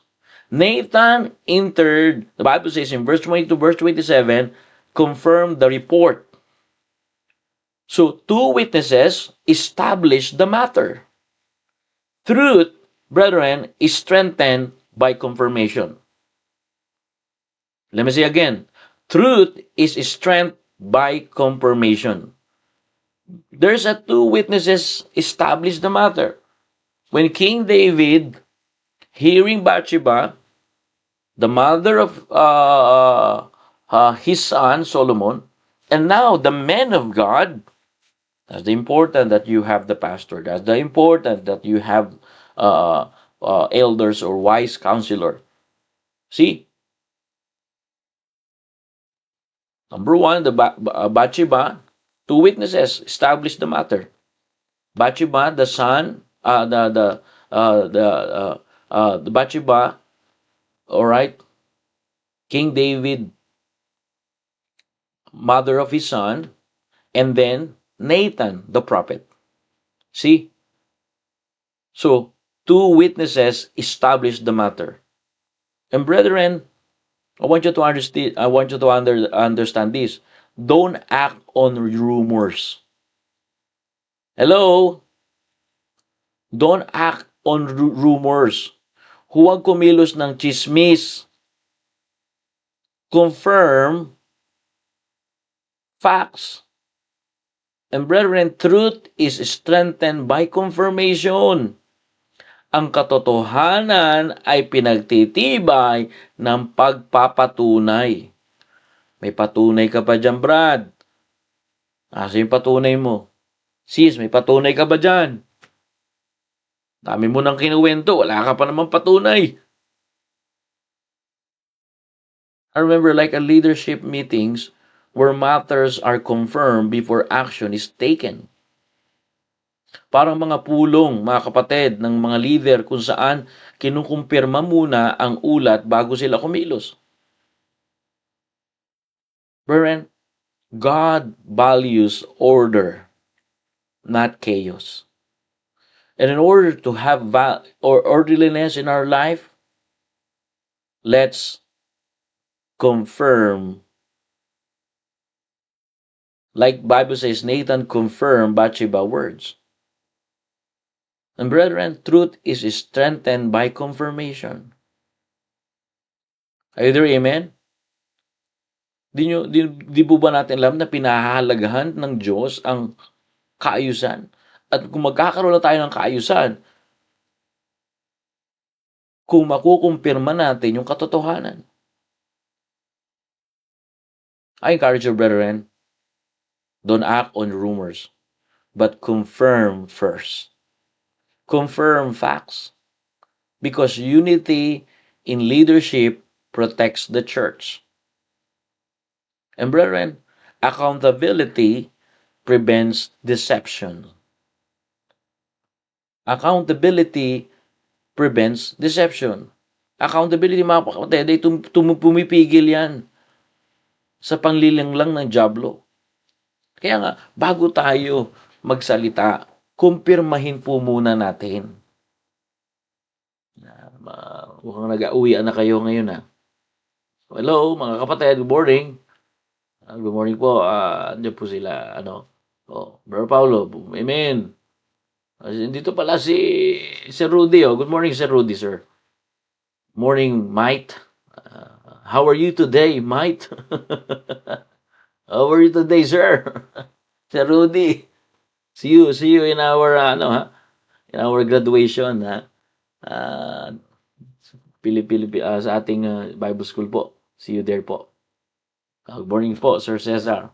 Nathan entered, the Bible says in verse 20 to verse 27, confirmed the report. So, two witnesses established the matter. Truth, brethren, is strengthened by confirmation. Let me say again. Truth is strength by confirmation. There's two witnesses established the matter. When King David, hearing Bathsheba, the mother of his son Solomon, and now the men of God, that's the important that you have the pastor. That's the important that you have elders or wise counselor. See, number one, the Bathsheba, two witnesses established the matter. Bathsheba, the son, the Bathsheba, all right, King David, mother of his son, and then Nathan, the prophet. See? So, two witnesses established the matter. And brethren, I want you to understand this. Don't act on rumors. Hello? Don't act on rumors. Huwag kumilos ng chismis. Confirm facts. And brethren, truth is strengthened by confirmation. Ang katotohanan ay pinagtitibay ng pagpapatunay. May patunay ka pa dyan, Brad. Asa yung patunay mo? Sis, may patunay ka ba dyan? Dami mo nang kinuwento, wala ka pa naman patunay. I remember like a leadership meetings where matters are confirmed before action is taken. Parang mga pulong, mga kapatid, ng mga leader kung saan kinukumpirma muna ang ulat bago sila kumilos. Brethren, God values order, not chaos. And in order to have orderliness in our life, let's confirm. Like Bible says, Nathan confirmed Bathsheba words. And brethren, truth is strengthened by confirmation. Are you there, amen? Di po ba natin alam na pinahahalagahan ng Diyos ang kaayusan? At kung magkakaroon na tayo ng kaayusan, kung makukumpirma natin yung katotohanan. I encourage you, brethren, don't act on rumors, but confirm first. Confirm facts. Because unity in leadership protects the church. And brethren, accountability prevents deception. Accountability prevents deception. Accountability, mga kapatid, ay pumipigil yan sa panlilinglang ng dyablo. Kaya nga, bago tayo magsalita, kumpirmahin po muna natin. Mukhang nag-uwian na kayo ngayon, ha? Hello, mga kapatid, good morning. Good morning po. Andiyan po sila, Brother Paulo, amen. Dito pala si Sir Rudy, Good morning, Sir Rudy, sir. Morning, Mike. How are you today, Mike? How are you today, sir? Sir Rudy. See you in our in our graduation, ha. Sa ating Bible school po. See you there po. Good morning po, Sir Cesar.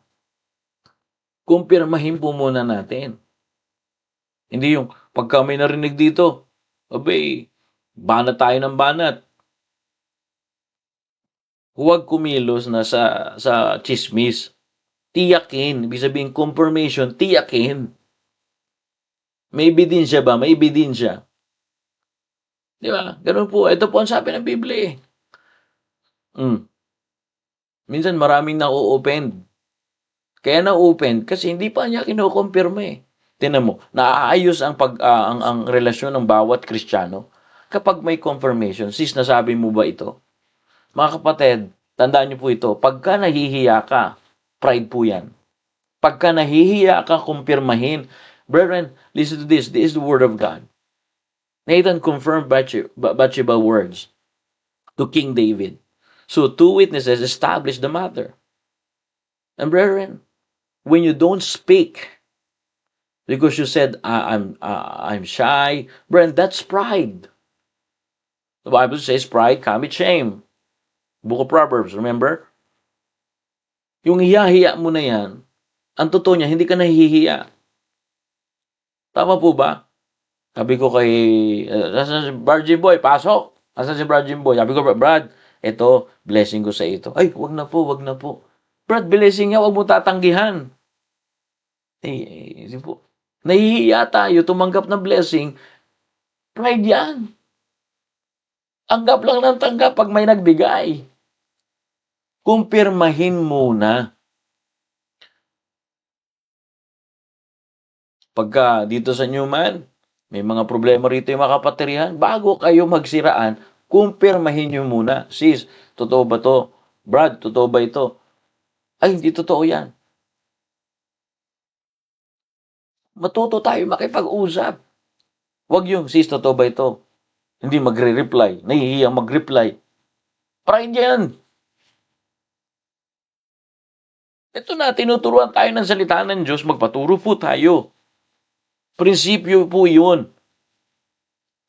Kumpirmahin po muna natin. Hindi yung pagka may narinig dito, banat tayo ng banat. Huwag kumilos na sa chismis. Tiyakin. Ibig sabihin, confirmation, tiyakin. May ebidensya ba? May ebidensya. Di ba? Ganun po. Ito po ang sabi ng Biblia. Minsan maraming na-open. Kaya na-open kasi hindi pa niya kinukumpirma eh. Tingnan mo, naaayos ang relasyon ng bawat Kristiyano kapag may confirmation. Sis, nasabi mo ba ito? Mga kapatid, tandaan niyo po ito. Pagka nahihiya ka, pride po yan. Pagka nahihiya ka, kumpirmahin. Brethren, listen to this. This is the word of God. Nathan confirmed Bathsheba words to King David. So 2 witnesses established the matter. And brethren, when you don't speak because you said I'm shy, brethren, that's pride. The Bible says pride cometh shame. Book of Proverbs, remember? Yung hiya-hiya mo na yan, ang totoo niya, hindi ka nahihiya. Tama po ba? Sabi ko kay Brad Jim Boy, pasok. Asan si Brad Jim Boy? Sabi ko, Brad, ito, blessing ko sa ito. Ay, wag na po. Brad, blessing niya, wag mo tatanggihan. Po. Nahihiya tayo, tumanggap ng blessing. Pride yan. Tanggap lang ng tanggap pag may nagbigay. Kumpirmahin muna. Pagka dito sa Newman, may mga problema rito yung mga kapaterihan, bago kayo magsiraan, kumpirmahin nyo muna. Sis, totoo ba to? Brad, totoo ba ito? Ay, hindi totoo yan. Matuto tayo makipag-usap. Huwag yung, sis, totoo ba ito? Hindi magre-reply. Nahihiyang mag-reply. Pride yan. Ito na, tinuturuan tayo ng salita ng Diyos, magpaturo po tayo. Prinsipyo po yun.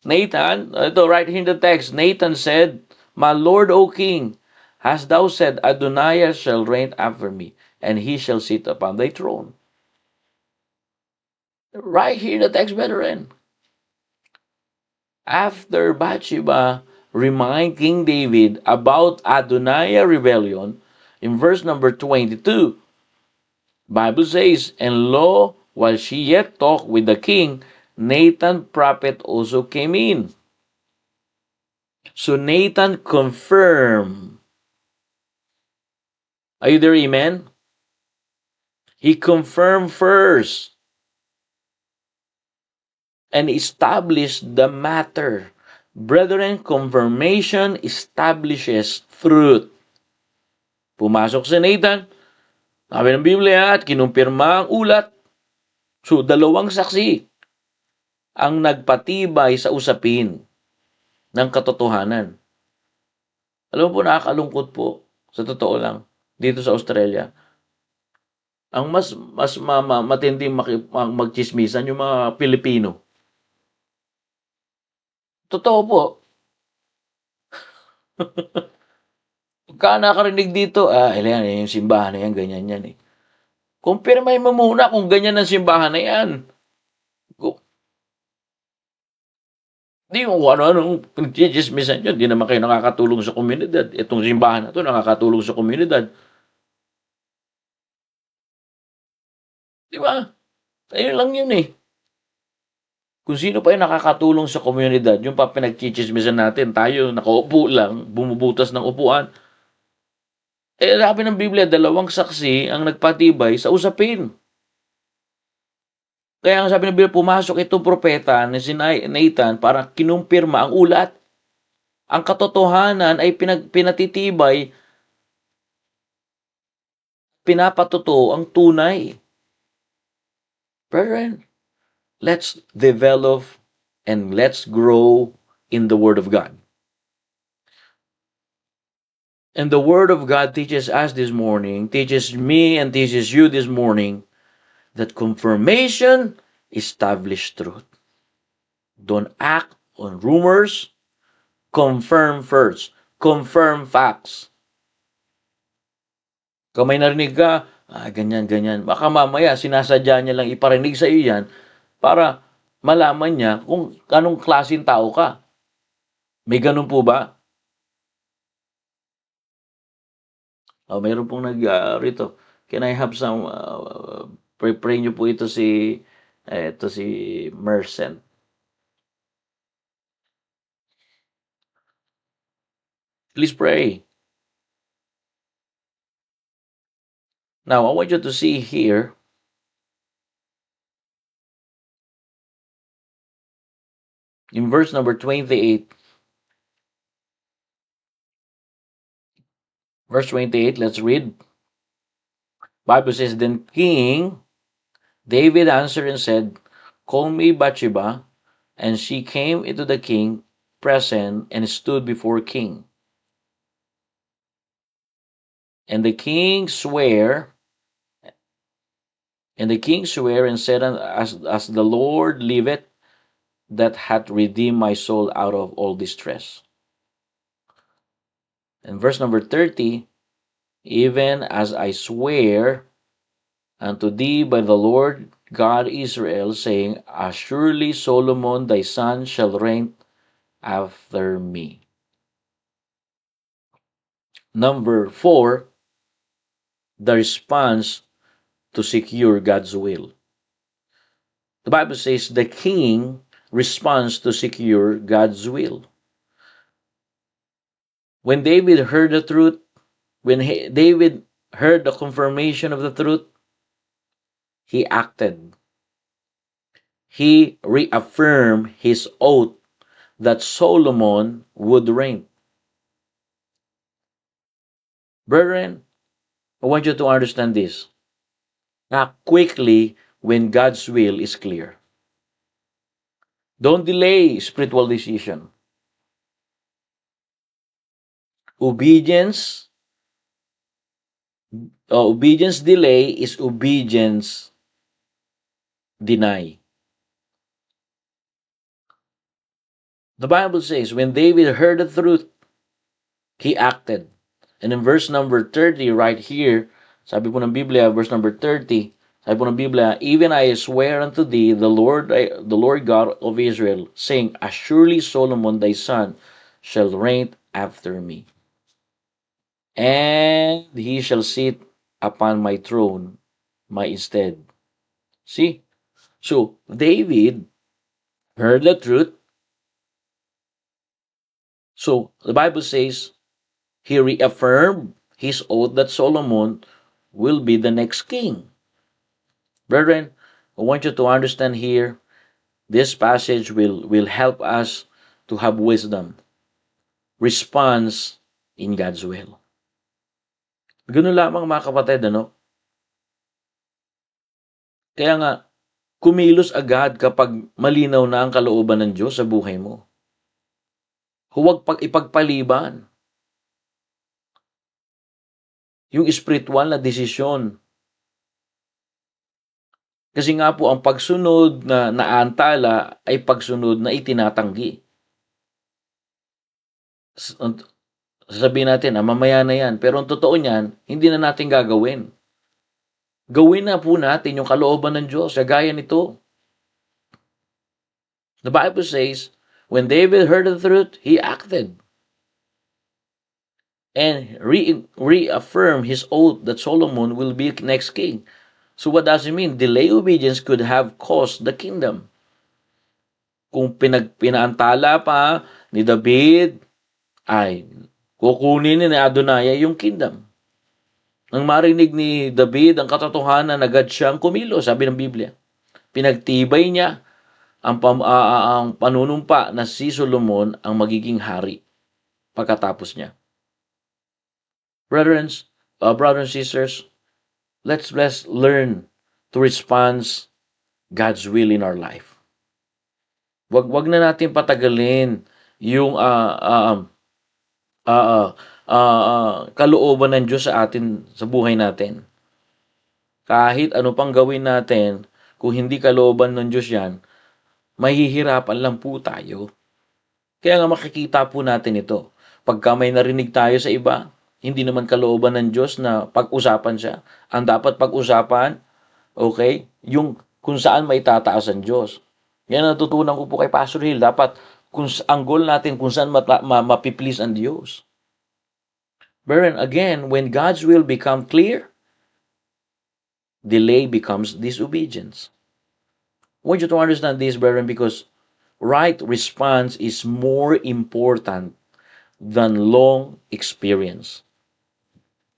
Nathan, ito right here in the text, Nathan said, My Lord, O King, hast thou said, Adonijah shall reign after me, and he shall sit upon thy throne. Right here in the text, brethren. After Bathsheba remind King David about Adonijah rebellion, in verse number 22, Bible says, And lo, while she yet talked with the king, Nathan prophet also came in. So Nathan confirmed. Are you there, amen? He confirmed first and established the matter. Brethren, confirmation establishes truth. Pumasok si Nathan, sabi ng Biblia, at kinumpirma ang ulat. So, dalawang saksi ang nagpatibay sa usapin ng katotohanan. Alam mo po, nakakalungkot po, sa totoo lang, dito sa Australia. Ang mas matinding magchismisan yung mga Pilipino. Totoo po. Pagka nakarinig dito, yan, yung simbahan na yan, ganyan yan eh. Kumpirmahin mo muna kung ganyan ang simbahan na yan. Di yung ano-anong pinagchichismisan nyo, di naman kayo nakakatulong sa komunidad. Itong simbahan na to nakakatulong sa komunidad. Di ba? Ayun lang yun eh. Kung sino pa yung nakakatulong sa komunidad, yung pa pinagchichismisan natin, tayo nakaupo lang, bumubutas ng upuan. Sabi ng Biblia, 2 saksi ang nagpatibay sa usapin. Kaya ang sabi ng Biblia, pumasok itong propeta na si Nathan para kinumpirma ang ulat. Ang katotohanan ay pinatitibay, pinapatotoo ang tunay. Brethren, let's develop and let's grow in the Word of God. And the Word of God teaches us this morning, teaches me and teaches you this morning, that confirmation establishes truth. Don't act on rumors. Confirm first. Confirm facts. Kung may narinig ka, ganyan. Baka mamaya sinasadya niya lang iparinig sa iyo yan para malaman niya kung anong klaseng tao ka. May ganun po ba? Mayroon pong rito. Can I have some pray niyo po ito si Mercent. Please pray. Now, I want you to see here, in verse number 28, let's read. Bible says, Then King David answered and said, Call me Bathsheba. And she came into the king present and stood before king. And the king sware and said, As the Lord liveth, that hath redeemed my soul out of all distress. And verse number 30, Even as I swear unto thee by the Lord God Israel, saying, As surely Solomon thy son shall reign after me. Number 4, the response to secure God's will. The Bible says the king responds to secure God's will. When David heard the truth, David heard the confirmation of the truth, he acted. He reaffirmed his oath that Solomon would reign. Brethren, I want you to understand this. Act quickly when God's will is clear. Don't delay spiritual decision. Obedience delay is obedience deny. The Bible says, when David heard the truth, he acted. And in verse number 30 right here, sabi po ng Biblia, verse number 30, sabi po ng Biblia, Even I swear unto thee, the Lord God of Israel, saying, As surely Solomon thy son shall reign after me, and he shall sit upon my throne, my instead. See? So, David heard the truth. So, the Bible says, he reaffirmed his oath that Solomon will be the next king. Brethren, I want you to understand here, this passage will help us to have wisdom. Response in God's will. Ganun lamang mga kapatid, ano? Kaya nga, kumilos agad kapag malinaw na ang kalooban ng Diyos sa buhay mo. Huwag ipagpaliban yung spiritual na desisyon. Kasi nga po, ang pagsunod na naantala ay pagsunod na itinatanggi. sasabihin natin, mamaya na yan. Pero ang totoo niyan, hindi na natin gagawin. Gawin na po natin yung kalooban ng Diyos. Gaya nito. The Bible says, when David heard the truth, he acted and reaffirmed his oath that Solomon will be next king. So what does it mean? Delay obedience could have cost the kingdom. Kung pinaantala pa ni David, ay kukunin ni Adonai yung kingdom. Nang marinig ni David ang katotohanan, agad siyang kumilo, sabi ng Biblia. Pinagtibay niya ang panunumpa na si Solomon ang magiging hari pagkatapos niya. Brothers and sisters, let's learn to respond God's will in our life. Wag na natin patagalin yung kalooban ng Diyos sa atin, sa buhay natin. Kahit ano pang gawin natin, kung hindi kalooban ng Diyos yan, mahihirapan lang po tayo. Kaya nga makikita po natin ito. Pagka may narinig tayo sa iba, hindi naman kalooban ng Diyos na pag-usapan siya. Ang dapat pag-usapan, okay, yung kung saan may tataas ang Diyos. Yan ang natutunan ko po kay Pastor Hill. Dapat ang goal natin kung saan mapiplease ang Diyos. But again, when God's will become clear, delay becomes disobedience. I want you to understand this, brethren, because right response is more important than long experience.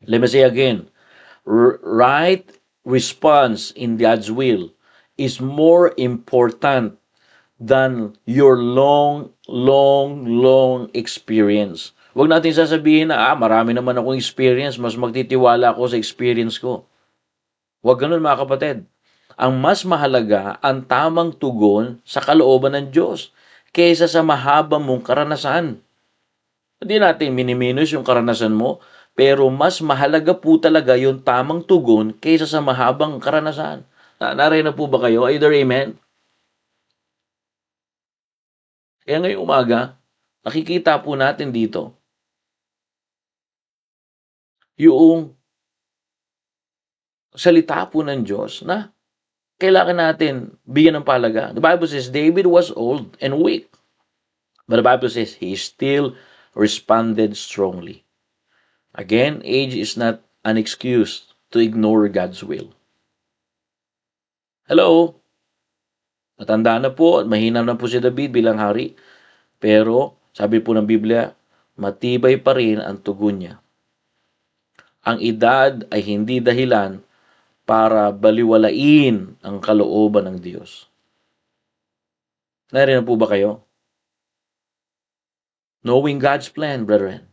Let me say again, right response in God's will is more important than your long experience. Huwag natin sasabihin na, marami naman akong experience, mas magtitiwala ako sa experience ko. Huwag ganun, mga kapatid. Ang mas mahalaga, ang tamang tugon sa kalooban ng Diyos kaysa sa mahaba mong karanasan. Hindi natin miniminus yung karanasan mo, pero mas mahalaga po talaga yung tamang tugon kaysa sa mahabang karanasan. Narinig na po ba kayo? Either amen? Kaya ngayong umaga, nakikita po natin dito yung salita po ng Diyos na kailangan natin bigyan ng pahalaga. The Bible says David was old and weak. But the Bible says he still responded strongly. Again, age is not an excuse to ignore God's will. Hello? Matanda na po at mahina na po si David bilang hari. Pero, sabi po ng Biblia, matibay pa rin ang tugon niya. Ang edad ay hindi dahilan para baliwalain ang kalooban ng Diyos. Narinig po ba kayo? Knowing God's plan, brethren.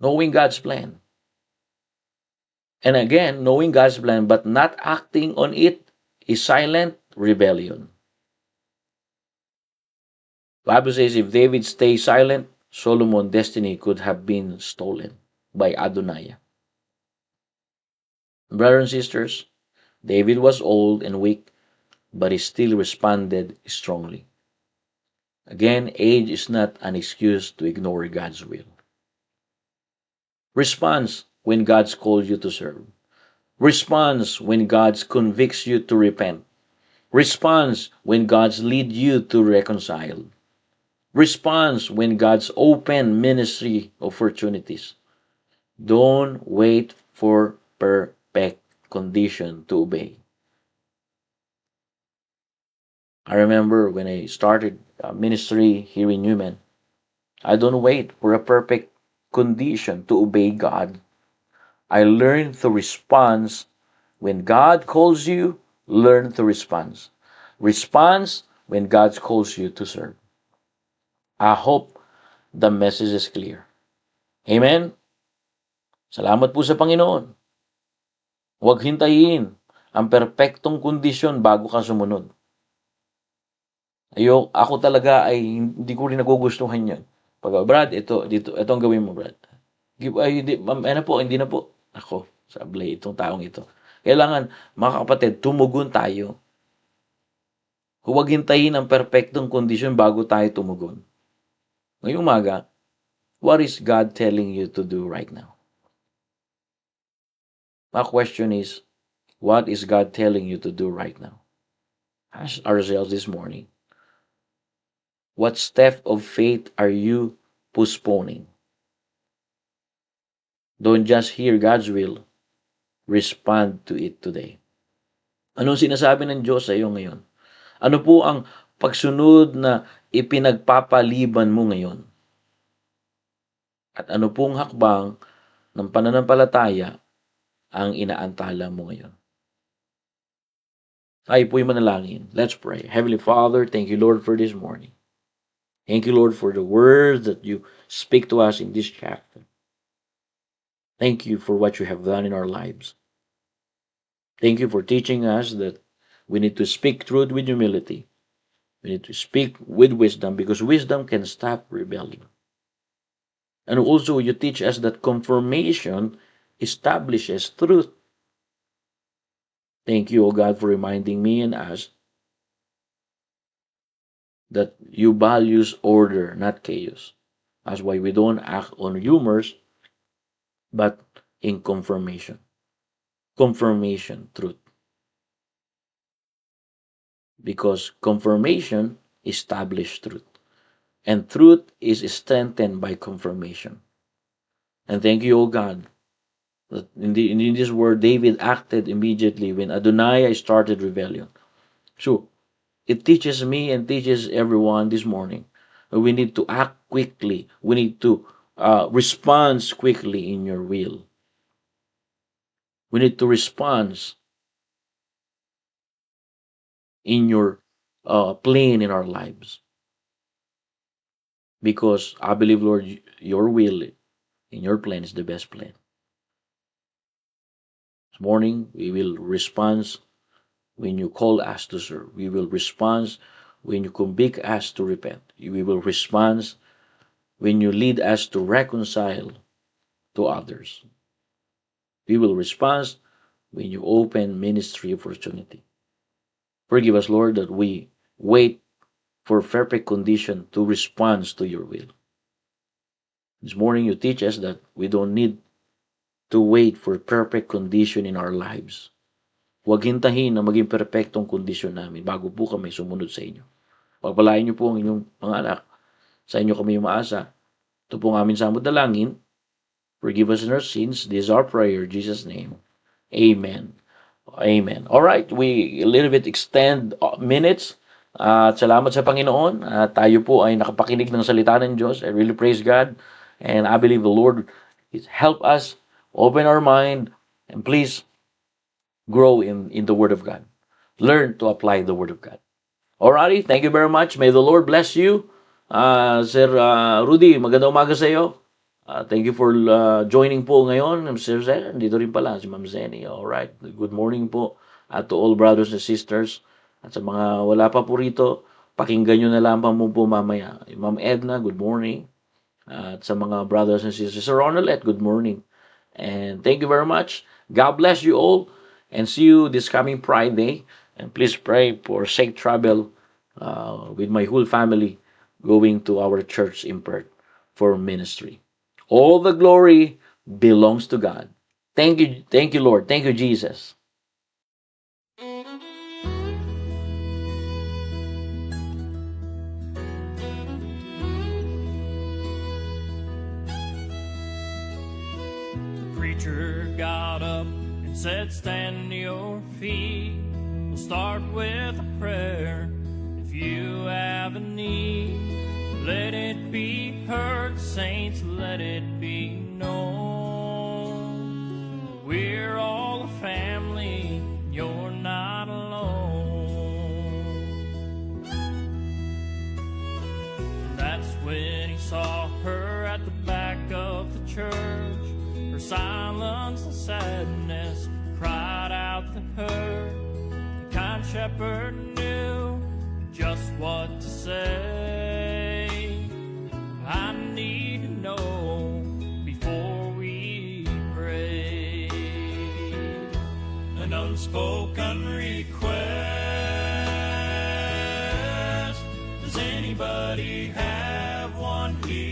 Knowing God's plan. And again, knowing God's plan but not acting on it is silent rebellion. The Bible says if David stays silent, Solomon's destiny could have been stolen by Adonai. Brothers and sisters, David was old and weak, but he still responded strongly. Again, age is not an excuse to ignore God's will. Response when God calls you to serve. Response when God convicts you to repent. Response when God leads you to reconcile. Response when God's open ministry opportunities. Don't wait for perfect condition to obey. I remember when I started ministry here in Newman, I don't wait for a perfect condition to obey God. I learned to respond when God calls you. Learn to respond. Respond when God calls you to serve. I hope the message is clear. Amen? Salamat po sa Panginoon. Huwag hintayin ang perpektong kondisyon bago ka sumunod. Ako talaga ay hindi ko rin nagugustuhan yan. Pag, Brad, ito ang gawin mo, Brad. Hindi na po. Ako, sablay itong taong ito. Kailangan, mga kapatid, tumugon tayo. Huwag hintayin ang perpektong kondisyon bago tayo tumugon. Ngayong umaga, what is God telling you to do right now? My question is, what is God telling you to do right now? Ask ourselves this morning, what step of faith are you postponing? Don't just hear God's will, respond to it today. Anong sinasabi ng Diyos sa iyo ngayon? Ano po ang pagsunod na ipinagpapaliban mo ngayon? At ano pong hakbang ng pananampalataya ang inaantala mo ngayon? Tayo po'y manalangin. Let's pray. Heavenly Father, thank you, Lord, for this morning. Thank you, Lord, for the words that you speak to us in this chapter. Thank you for what you have done in our lives. Thank you for teaching us that we need to speak truth with humility. We need to speak with wisdom because wisdom can stop rebellion. And also you teach us that confirmation establishes truth. Thank you, O God, for reminding me and us that you values order, not chaos. That's why we don't act on rumors, but in confirmation. Confirmation, truth. Because confirmation establishes truth. And truth is strengthened by confirmation. And thank you, O God, that in this word, David acted immediately when Adonai started rebellion. So, it teaches me and teaches everyone this morning that we need to act quickly. We need to respond quickly in your will. We need to respond in your plan in our lives. Because I believe, Lord, your will in your plan is the best plan. This morning, we will respond when you call us to serve. We will respond when you convict us to repent. We will respond when you lead us to reconcile to others. We will respond when you open ministry opportunity. Forgive us, Lord, that we wait for perfect condition to respond to your will. This morning, you teach us that we don't need to wait for perfect condition in our lives. Huwag hintahin na maging perfectong kondisyon namin bago po kami sumunod sa inyo. Pagpalain niyo po ang inyong mga anak. Sa inyo kami umaasa. Ito po ang aming samot dalangin. Forgive us in our sins. This is our prayer. In Jesus' name. Amen. Amen. Alright, we a little bit extend minutes. At salamat sa Panginoon. Tayo po ay nakapakinig ng salita ng Diyos. I really praise God. And I believe the Lord is help us open our mind. And please, grow in the Word of God. Learn to apply the Word of God. Alrighty, thank you very much. May the Lord bless you. Sir Rudy, magandang umaga sa iyo. Thank you for joining po ngayon. Sir Zen, dito rin pala si Ma'am Zenny. Alright, good morning po to all brothers and sisters. At sa mga wala pa po rito, pakinggan nyo na lang po mamaya. Ma'am Edna, good morning. At sa mga brothers and sisters, Sir Ronald, good morning. And thank you very much. God bless you all. And see you this coming Friday. And please pray for safe travel with my whole family going to our church in Perth for ministry. All the glory belongs to God. Thank you, Lord. Thank you, Jesus. The preacher got up and said, stand to your feet. We'll start with a prayer. If you have a need, let it be heard, saints, let it be known. We're all a family, you're not alone. And that's when he saw her at the back of the church. Her silence and sadness cried out to her. The kind shepherd knew just what to say. I need to know before we pray. An unspoken request. Does anybody have one here?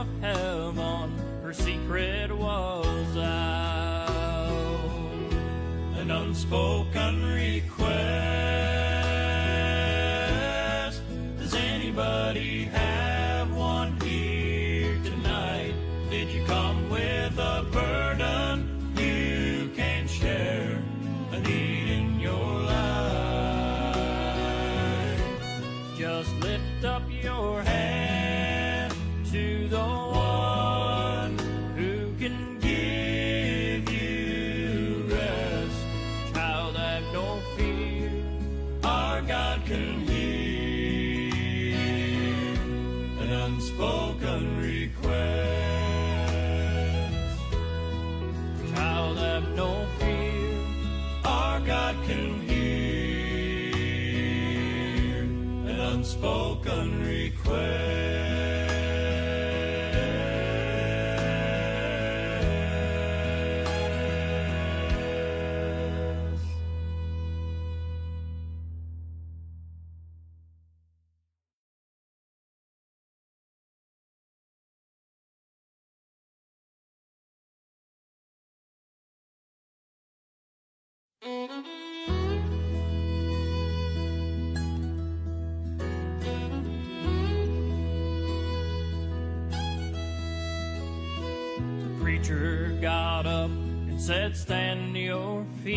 of heaven, her secret was out. An unspoken request. Does anybody have one here tonight? Did you come with a burden you can share? A need in your life. Just lift up your hand to the one who can give you rest. Child, have no fear, our God can hear an unspoken request. Child, have no fear, our God can hear an unspoken request. The preacher got up and said, stand to your feet.